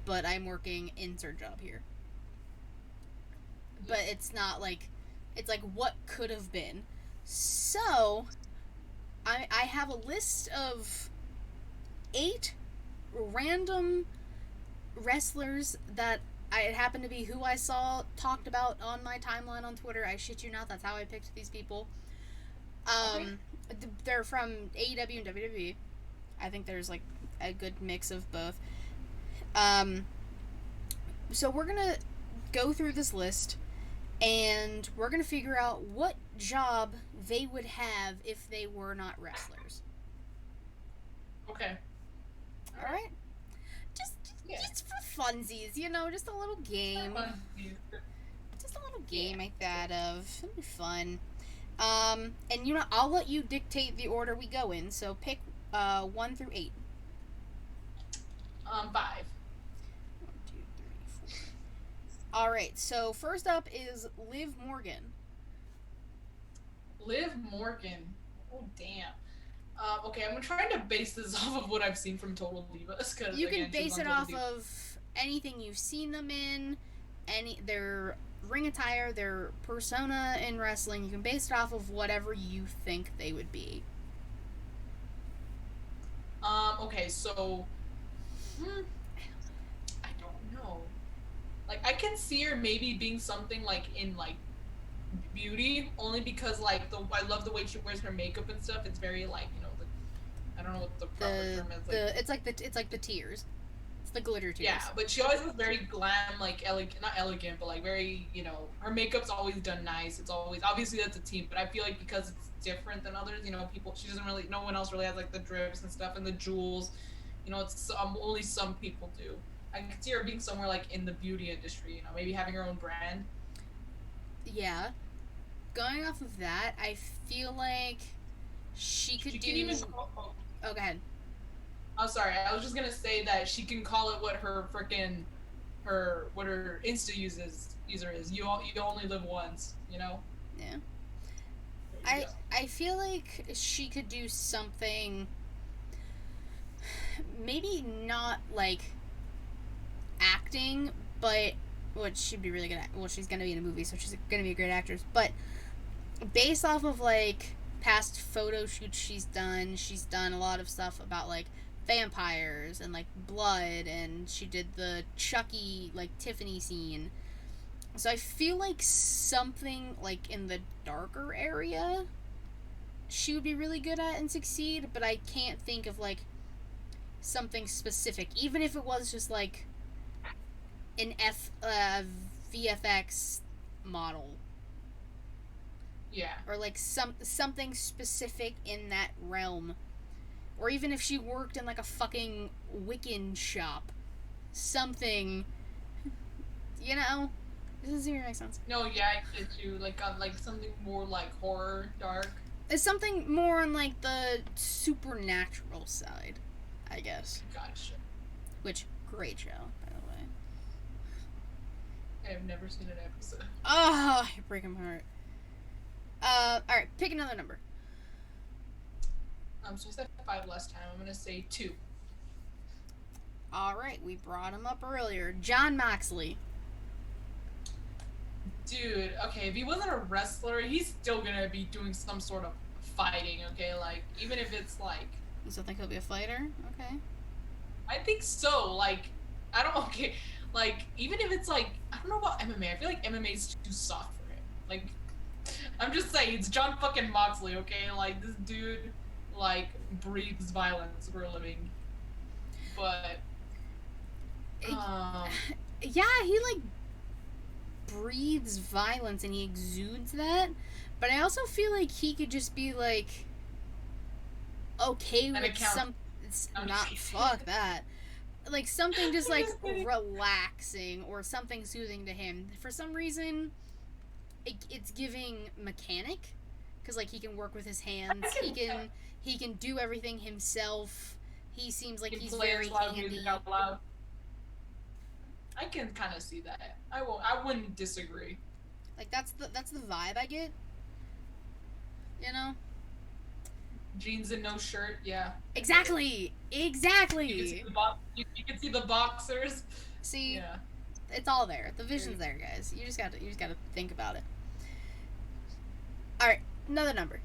but I'm working insert job here. But it's not like, it's like what could have been. So, I have a list of 8 random wrestlers that I it happened to be who I saw talked about on my timeline on Twitter. I shit you not, that's how I picked these people. Okay. They're from AEW and WWE. I think there's like a good mix of both. Um, so we're gonna go through this list, and we're gonna figure out what job they would have if they were not wrestlers. Okay. All right. Just, Yeah. just for funsies, just a little game. Just a little game I thought of. It'll be fun. And I'll let you dictate the order we go in. So pick 1 through 8. 5. 1, 2, 3, 4. All right. So first up is Liv Morgan. Liv Morgan. Oh damn. Okay, I'm trying to base this off of what I've seen from Total Divas. Cause, You can again, base it off of anything you've seen them in, their ring attire, their persona in wrestling. You can base it off of whatever you think they would be. Okay, so I don't know. Like, I can see her maybe being something like in like beauty, only because like I love the way she wears her makeup and stuff. It's very like I don't know what the proper term is. It's like the tears. It's the glitter tears. Yeah, but she always was very glam, like not elegant, but like very, her makeup's always done nice. It's always, obviously that's a team, but I feel like because it's different than others, people, she doesn't really, no one else really has like the drips and stuff and the jewels. It's only some people do. I can see her being somewhere like in the beauty industry, maybe having her own brand. Yeah. Going off of that, I feel like she could do. Even. Oh, go ahead. I'm sorry. I was just gonna say that she can call it what her Insta user is. You only live once. Yeah. I feel like she could do something. Maybe not like acting, but what she'd be really good at. Well, she's gonna be in a movie, so she's gonna be a great actress. But based off of like past photo shoots she's done a lot of stuff about like vampires and like blood, and she did the Chucky like Tiffany scene. So I feel like something like in the darker area she would be really good at and succeed, but I can't think of like something specific, even if it was just like an VFX model. Yeah. Or like something specific in that realm. Or even if she worked in like a fucking Wiccan shop. Something. Does this make sense? No, yeah, I get you. Like something more like horror, dark. It's something more on like the supernatural side, I guess. Gotcha. Which, great show, by the way. I have never seen an episode. Oh, you're breaking my heart. Alright, pick another number. So I said 5 last time. I'm gonna say 2. Alright, we brought him up earlier. Jon Moxley. Dude, okay, if he wasn't a wrestler, he's still gonna be doing some sort of fighting, okay? Like, even if it's like... You still think he'll be a fighter? Okay. I think so. Like, I don't... Okay, like, even if it's like... I don't know about MMA. I feel like MMA is too soft for him. Like, I'm just saying, it's Jon fucking Moxley, okay? Like, this dude, like, breathes violence for a living. But... Yeah, he, like, breathes violence and he exudes that, but I also feel like he could just be like okay with some not fuck that, like something just like relaxing or something soothing to him. For some reason it's giving mechanic, because like he can work with his hands. Yeah. He can do everything himself. He seems like he's play very loud handy. music out loud. I can kind of see that. I wouldn't disagree. Like that's the vibe I get. You know. Jeans and no shirt. Yeah. Exactly. You can see the boxers. See. Yeah. It's all there. The vision's there, guys. You just gotta think about it. All right, another number.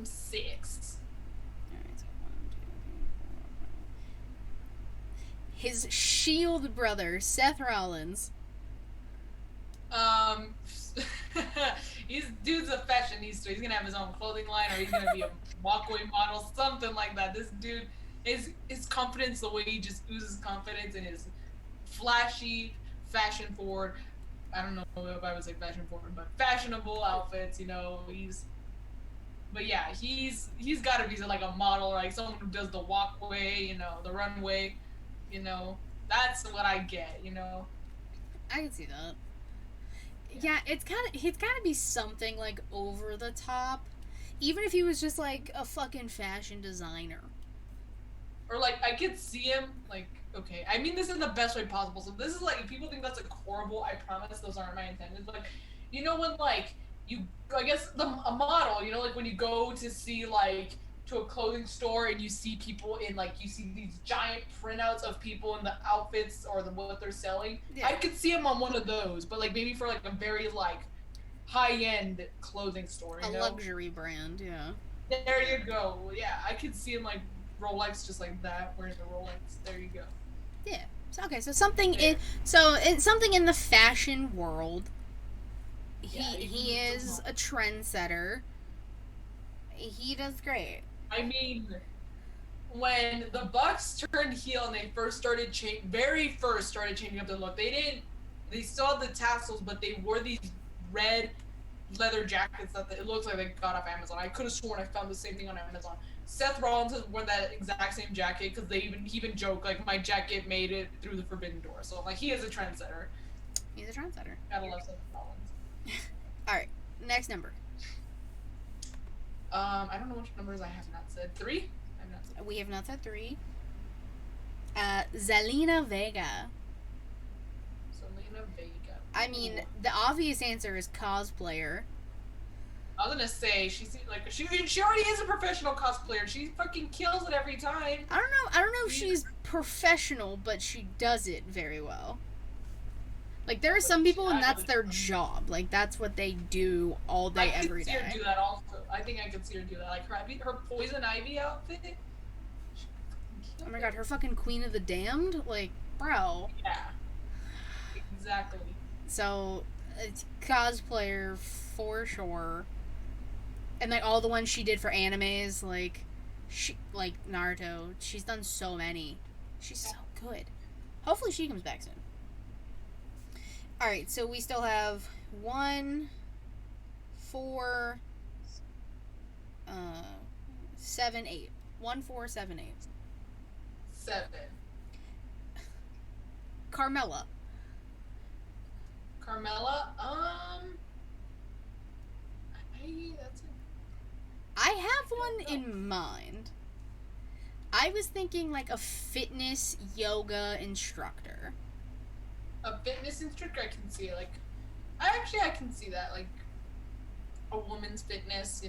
6. All right, so 1, 2, 3, 4, 5. His Shield brother, Seth Rollins. Dude's a fashionista. He's gonna have his own clothing line, or he's gonna be a walkway model, something like that. This dude, his confidence, the way he just oozes confidence, and his flashy, fashion forward. I don't know if I would say fashion forward, but fashionable outfits. But yeah, he's got to be like a model, like someone who does the walkway, the runway. That's what I get. I can see that. Yeah, it's got to be something like over the top, even if he was just like a fucking fashion designer. Or like I could see him like, okay, I mean this in the best way possible. So this is like, if people think that's like horrible, I promise those aren't my intentions. Like, when like I guess a model, like when you go to see like to a clothing store and you see people in like, you see these giant printouts of people in the outfits or what they're selling. Yeah. I could see him on one of those, but like maybe for like a very like high-end clothing store, a luxury brand. Yeah, there you go. Yeah, I could see him like Rolex, just like that, wearing the Rolex. There you go. Yeah. Okay, so something something in the fashion world. He is a trendsetter. He does great. I mean, when the Bucks turned heel and they very first started changing up their look, they still had the tassels, but they wore these red leather jackets that it looks like they got off Amazon. I could have sworn I found the same thing on Amazon. Seth Rollins has worn that exact same jacket because he even joke like, my jacket made it through the forbidden door. So like, he is a trendsetter. He's a trendsetter. Gotta love Seth Rollins. All right, next number. I don't know which numbers I have not said. 3? We have not said 3. Zelina Vega. Zelina Vega. I mean, the obvious answer is cosplayer. I was gonna say she already is a professional cosplayer. She fucking kills it every time. I don't know if she's professional, but she does it very well. Like, there are some people and that's their job. Like, that's what they do all day, every day. I could see her do that also. I think I could see her do that. Like, her Poison Ivy outfit. Oh my god, her fucking Queen of the Damned? Like, bro. Yeah. Exactly. So, it's cosplayer for sure. And, like, all the ones she did for animes, like Naruto. She's done so many. She's so good. Hopefully she comes back soon. Alright, so we still have 1, 4, 7, 8. 1, 4, 7, 8. 7. Carmella. I have one in mind. I was thinking like a fitness yoga instructor. A fitness instructor, I can see it. Like, I can see that. Like, a woman's fitness,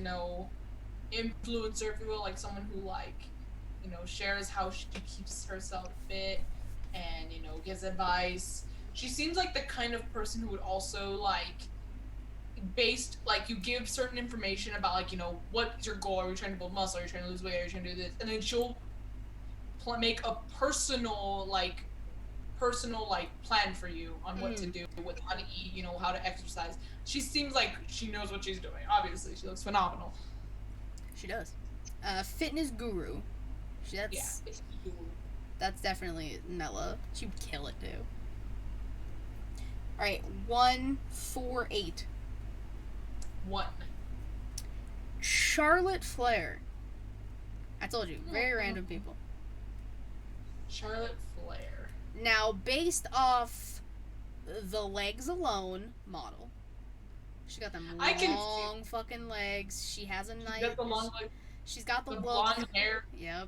influencer, if you will, like someone who like, shares how she keeps herself fit and, gives advice. She seems like the kind of person who would also like, you give certain information about like, what's your goal? Are you trying to build muscle? Are you trying to lose weight? Are you trying to do this? And then she'll make a personal plan for you on what to do, with how to eat, how to exercise. She seems like she knows what she's doing. Obviously, she looks phenomenal. She does. Fitness guru. That's definitely Nella. She'd kill it too. All right, 1, 4, 8. 1. Charlotte Flair. I told you, very random people. Charlotte Flair. Now, based off the legs alone, model. She got them I can long fucking legs. She has a nice. got the long legs, She's got the the look. blonde hair. Yep.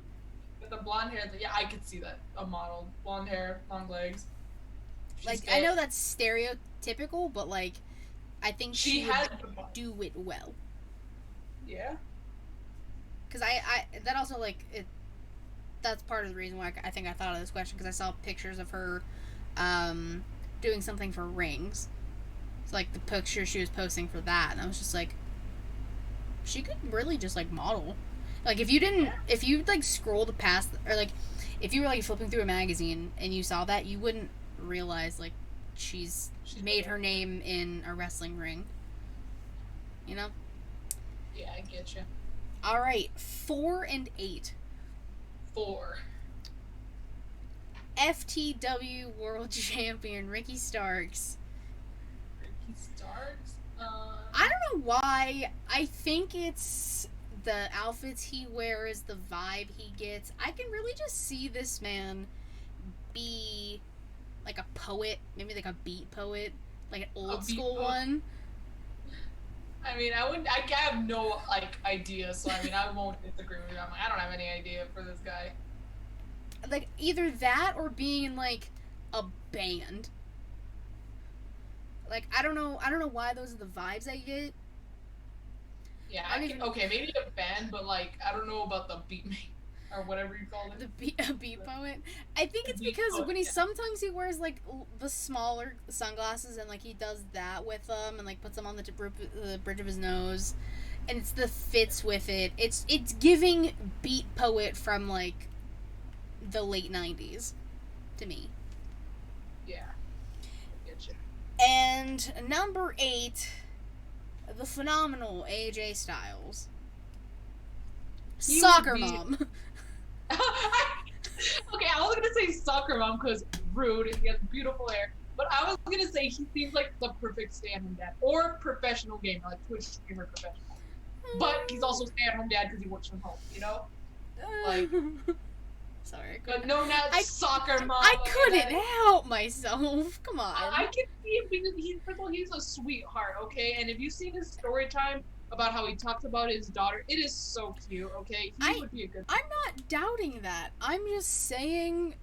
With the blonde hair, yeah, I could see that. A model, blonde hair, long legs. Like I know that's stereotypical, but like I think she has would do it well. Yeah. Because I that also like it. That's part of the reason why I think I thought of this question, because I saw pictures of her doing something for Rings. It's like the picture she was posting for that, and I was just like, she could really just like model. Like if you didn't, if you like scrolled past, or like if you were like flipping through a magazine and you saw that, you wouldn't realize like she's made her name in a wrestling ring. You know? Yeah, I get you. All right, 4 and 8. 4. FTW World Champion Ricky Starks. Ricky Starks? I don't know why. I think it's the outfits he wears, the vibe he gets. I can really just see this man be like a poet, maybe like a beat poet, like an old school one. I mean, I have no like idea, so I mean, I won't disagree with you. I don't have any idea for this guy. Like either that or being in like a band. Like I don't know why those are the vibes I get. Yeah, okay, maybe a band, but like I don't know about the beat maker or whatever you call it. A beat poet. I think it's because when sometimes he wears like the smaller sunglasses and like he does that with them and like puts them on the bridge of his nose, and it's the fits with it. It's giving beat poet from like the late 90s to me. Yeah. I get you. And number 8, the phenomenal AJ Styles. Soccer mom. Okay, I was gonna say soccer mom because rude. He has beautiful hair, but I was gonna say he seems like the perfect stay-at-home dad or professional gamer, like Twitch streamer professional. But he's also stay-at-home dad because he works from home. You know, like. Sorry, but no, not soccer mom. I couldn't help myself. Come on. I can see him because he's a sweetheart, okay? And if you've seen his story time about how he talks about his daughter, it is so cute, okay? He would be a good. I'm not doubting that. I'm just saying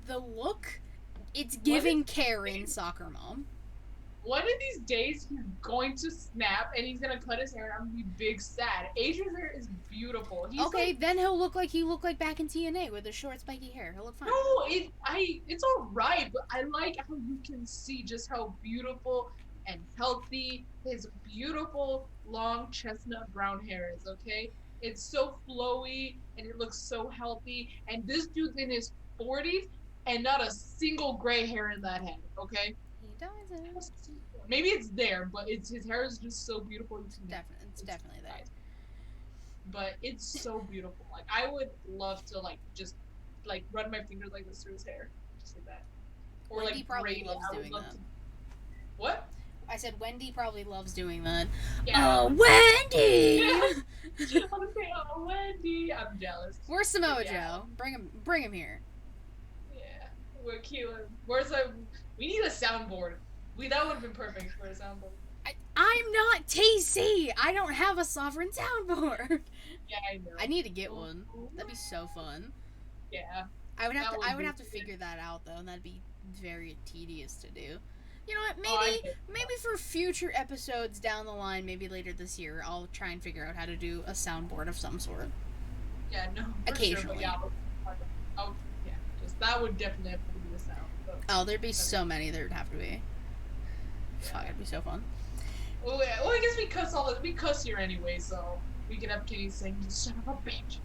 the look. It's giving Karen soccer mom. One of these days he's going to snap and he's gonna cut his hair and I'm gonna be big sad. Adrian's hair is beautiful. He's okay, then he'll look like he looked like back in TNA with the short spiky hair. He'll look fine. No, it's alright, but I like how you can see just how beautiful and healthy his beautiful long chestnut brown hair is, okay? It's so flowy and it looks so healthy, and this dude's in his 40s and not a single gray hair in that head, okay? He doesn't. Maybe it's there, but his hair is just so beautiful. It's definitely there. But it's so beautiful. Like I would love to like just like run my fingers like this through his hair, just like that. Or Wendy like probably loves doing that. What? I said Wendy probably loves doing that. Yeah. Oh, Wendy! Yeah. I'm gonna say, oh, Wendy. I'm jealous. Where's Samoa Joe? Bring him here. Yeah, we're cute. We need a soundboard. That would have been perfect for a soundboard. I'm not TC. I don't have a sovereign soundboard. Yeah, I know. I need to get one. That'd be so fun. Yeah. I would have to figure that out though, and that'd be very tedious to do. You know what? Maybe for future episodes down the line, maybe later this year, I'll try and figure out how to do a soundboard of some sort. Yeah, no. Occasionally. Sure, yeah, just that would definitely have to be the sound. Oh, there'd be so many there would have to be. Fuck, it'd be so fun. Well, I guess we cuss here anyway, so we can have Kitty saying, "You son of a bitch."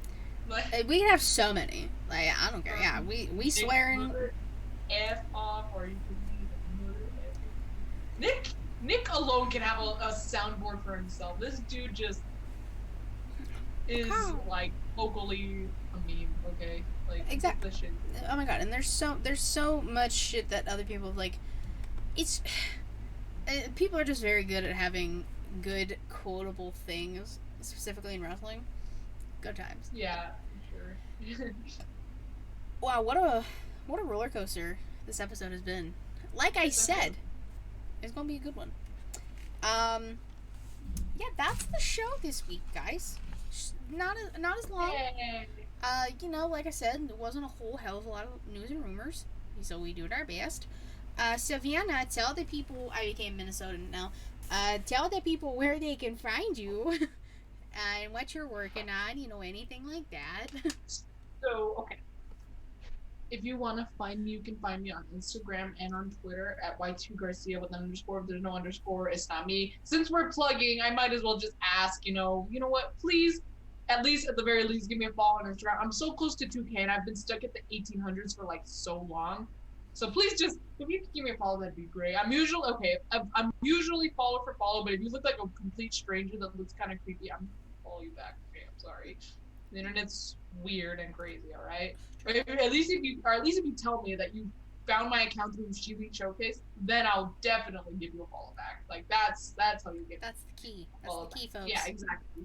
Like, we can have so many. Like I don't care. Yeah, we swearing. F off, or you can Nick alone can have a soundboard for himself. This dude just is like vocally a meme. Okay, like exactly. Oh my god, and there's so much shit that other people like. It's people are just very good at having good quotable things, specifically in wrestling. Good times. Yeah, sure. Wow, what a roller coaster this episode has been. like I said, it's gonna be a good one. Yeah, that's the show this week, guys. Not as long. Yay. Like I said, there wasn't a whole hell of a lot of news and rumors, so we did our best. So Vienna, tell the people, I became Minnesotan now, tell the people where they can find you, and what you're working on, anything like that. So, okay. If you want to find me, you can find me on Instagram and on Twitter at Y2Garcia with an underscore. If there's no underscore, it's not me. Since we're plugging, I might as well just ask, you know what, please, at the very least, give me a follow on Instagram. I'm so close to 2K, and I've been stuck at the 1800s for, like, so long. So please just, if you could give me a follow, that'd be great. I'm usually follow for follow, but if you look like a complete stranger that looks kind of creepy, I'm going to follow you back. Okay, I'm sorry. The internet's weird and crazy, all right? At least if you tell me that you found my account through ShElite Showcase, then I'll definitely give you a follow back. Like that's how you get. That's the key. That's the key, folks. Yeah, exactly.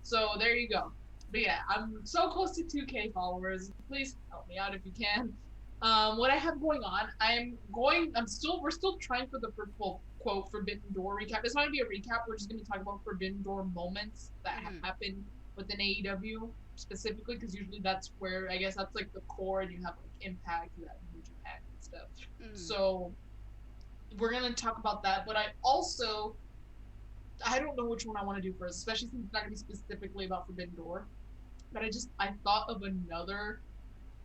So there you go. But yeah, I'm so close to 2K followers. Please help me out if you can. What I have going on, we're still trying for the quote Forbidden Door recap. It's not gonna be a recap. We're just gonna talk about Forbidden Door moments that have happened within AEW specifically, because usually that's where, I guess that's like the core, and you have like Impact, you have New Japan and stuff. So we're gonna talk about that, but I don't know which one I want to do first, especially since it's not gonna be specifically about Forbidden Door. But I thought of another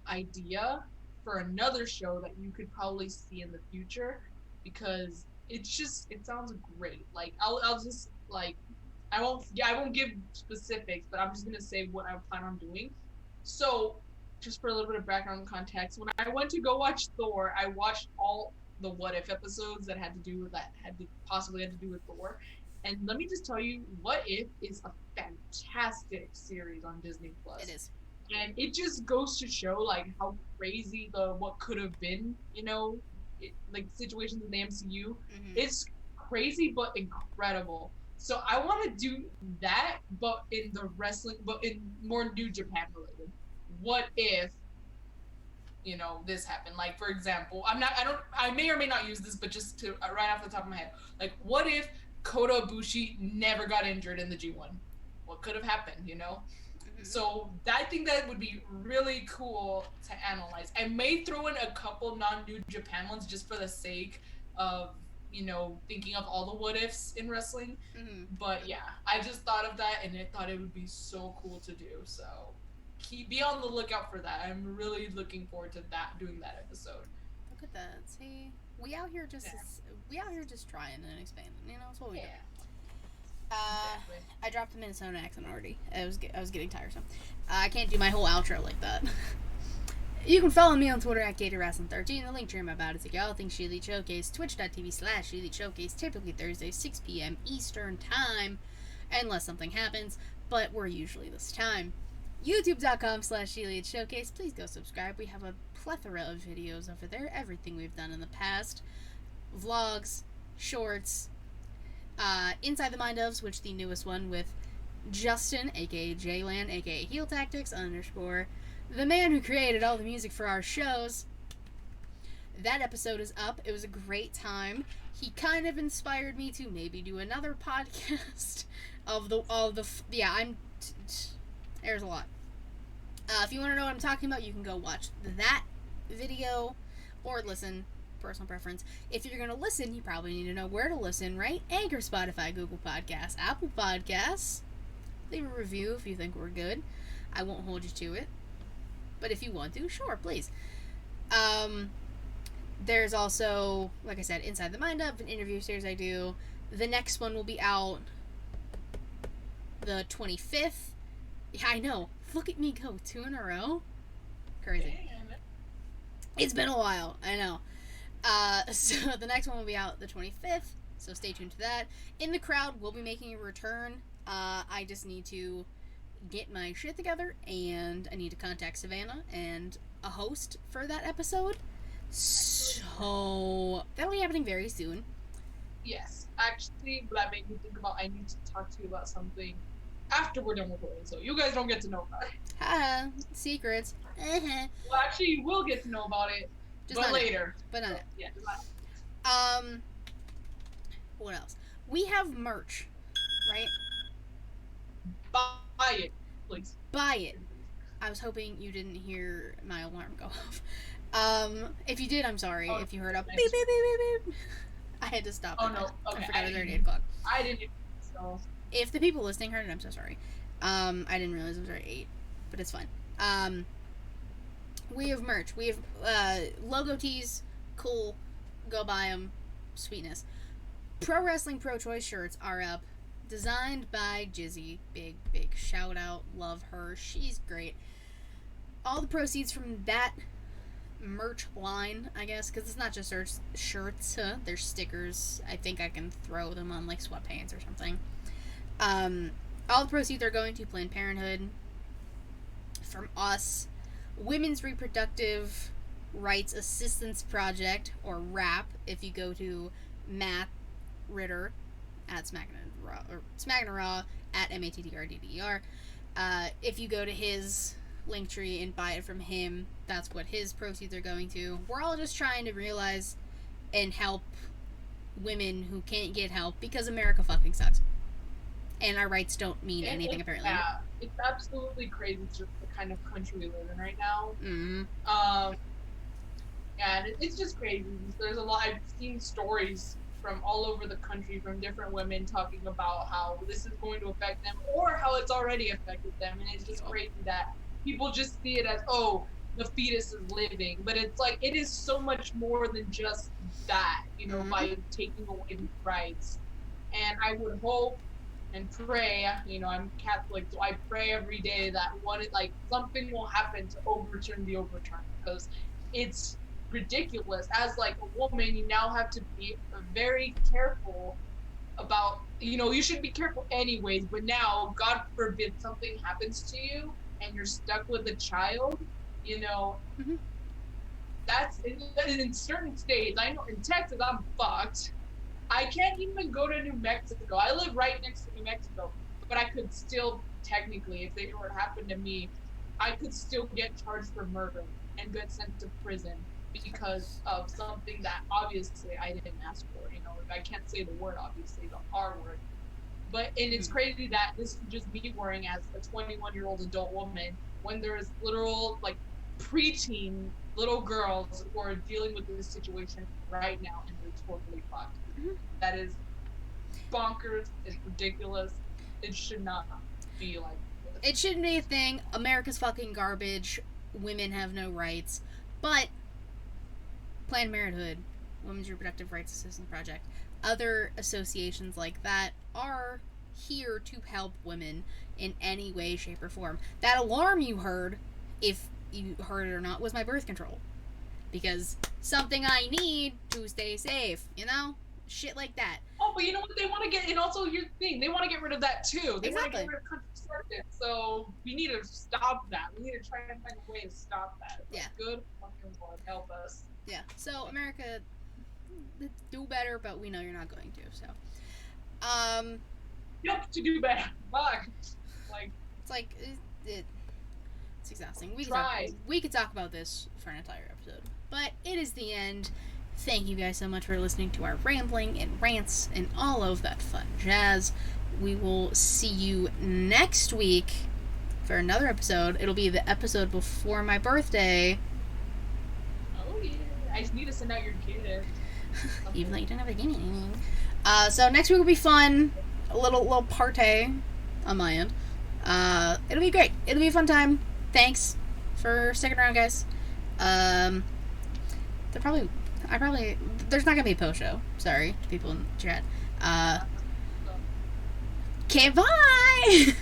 idea for another show that you could probably see in the future, because it sounds great. Like I'll just like I won't give specifics, but I'm just gonna say what I plan on doing. So, just for a little bit of background context, when I went to go watch Thor, I watched all the What If episodes that possibly had to do with Thor. And let me just tell you, What If is a fantastic series on Disney Plus. It is. And it just goes to show like how crazy what could have been, like situations in the MCU. It's crazy but incredible. So I want to do that, but in the wrestling, but in more New Japan related. What if, this happened? Like, for example, I may or may not use this, but just to right off the top of my head, like, what if Kota Ibushi never got injured in the G1? What could have happened, So I think that would be really cool to analyze. I may throw in a couple non-New Japan ones just for the sake of, thinking of all the what ifs in wrestling. But yeah, I just thought of that, and I thought it would be so cool to do. So be on the lookout for that. I'm really looking forward to doing that episode. Look at that. See, we out here just trying and expanding. That's what we do. Exactly. I dropped the Minnesota accent already. I was getting tiresome. I can't do my whole outro like that. You can follow me on Twitter at GatorWrestling13. The link to my about is at all things ShElite Showcase, twitch.tv/ShElite Showcase, typically Thursday, 6 p.m. Eastern Time, unless something happens, but we're usually this time. YouTube.com/ShElite Showcase. Please go subscribe. We have a plethora of videos over there, everything we've done in the past. Vlogs, shorts, Inside the Mind ofs, which the newest one with Justin, aka Jaylan, aka Heel Tactics _ the man who created all the music for our shows. That episode is up. It was a great time. He kind of inspired me to maybe do another podcast there's a lot. If you want to know what I'm talking about, you can go watch that video or listen. Personal preference. If you're going to listen, you probably need to know where to listen, right? Anchor, Spotify, Google Podcasts, Apple Podcasts. Leave a review if you think we're good. I won't hold you to it. But if you want to, sure, please. There's also, like I said, Inside the Mind of an interview series I do. The next one will be out the 25th. Yeah, I know. Look at me go. 2 in a row. Crazy. Damn. It's been a while. I know. So the next one will be out the 25th. So stay tuned to that. In the Crowd will be making a return. I just need to get my shit together, and I need to contact Savannah and a host for that episode. So that'll be happening very soon. Yes, actually, that made me think about I need to talk to you about something after we're done recording, so you guys don't get to know about it. Haha, secrets. Well, actually, you will get to know about it, just but later. But not it. Yeah, What else? We have merch, right? Buy it, please. Buy it. I was hoping you didn't hear my alarm go off. If you did, I'm sorry. If you heard a beep, beep, beep, beep, beep. I had to stop. Oh, no. Okay. I forgot it was already 8 o'clock. I didn't, so. If the people listening heard it, I'm so sorry. I didn't realize it was already 8, but it's fine. We have merch. We have logo tees. Cool. Go buy them. Sweetness. Pro Wrestling Pro Choice shirts are up. Designed by Jizzy. Big shout out. Love her. She's great. All the proceeds from that merch line, I guess, because it's not just shirts. There's stickers. I think I can throw them on like sweatpants or something. All the proceeds are going to Planned Parenthood. From us, Women's Reproductive Rights Assistance Project, or RAP, if you go to Matt Ritter at Smackin' Raw at MATTRDDER. If you go to his Linktree and buy it from him, that's what his proceeds are going to. We're all just trying to realize and help women who can't get help because America fucking sucks. And our rights don't mean anything, apparently. Yeah, it's absolutely crazy just the kind of country we live in right now. Mm-hmm. Yeah, and it's just crazy. There's a lot. I've seen stories from all over the country from different women talking about how this is going to affect them or how it's already affected them. And it's just crazy that people just see it as, oh, the fetus is living. But it's like, it is so much more than just that, you know, by taking away these rights. And I would hope and pray, you know, I'm Catholic, so I pray every day that something will happen to overturn the overturn, because it's ridiculous. As like a woman, you now have to be very careful about, you know, you should be careful anyways, but now, God forbid, something happens to you and you're stuck with a child, you know, that's in certain states. I know in Texas, I'm fucked. I can't even go to New Mexico. I live right next to New Mexico, but I could still, technically, if it were to happen to me, I could still get charged for murder and get sent to prison because of something that obviously I didn't ask for. You know, I can't say the word, obviously, the R word. And it's crazy that this is just me worrying as a 21-year-old adult woman when there's literal, like, preteen little girls who are dealing with this situation right now, and they're totally fucked. That is bonkers. It's ridiculous. It should not be like this. It shouldn't be a thing. America's fucking garbage. Women have no rights. But Planned Parenthood, Women's Reproductive Rights Assistance Project, other associations like that are here to help women in any way, shape, or form. That alarm you heard, if you heard it or not, was my birth control. Because something I need to stay safe, you know? Shit like that. Oh, but you know what they want to get, and also here's the thing, they want to get rid of that too. They want to get rid of country service, so we need to stop that. We need to try and find a way to stop that. Yeah. Good fucking Lord, help us. Yeah. So America, do better, but we know you're not going to. So, you have to do better. Fuck. Like it's like it's exhausting. We could talk about this for an entire episode, but it is the end. Thank you guys so much for listening to our rambling and rants and all of that fun jazz. We will see you next week for another episode. It'll be the episode before my birthday. Oh yeah. I just need to send out your gift. Even though you didn't have a anything. So next week will be fun. A little party on my end. It'll be great. It'll be a fun time. Thanks for sticking around, guys. There's not gonna be a post show. Sorry to people in chat. Okay, bye!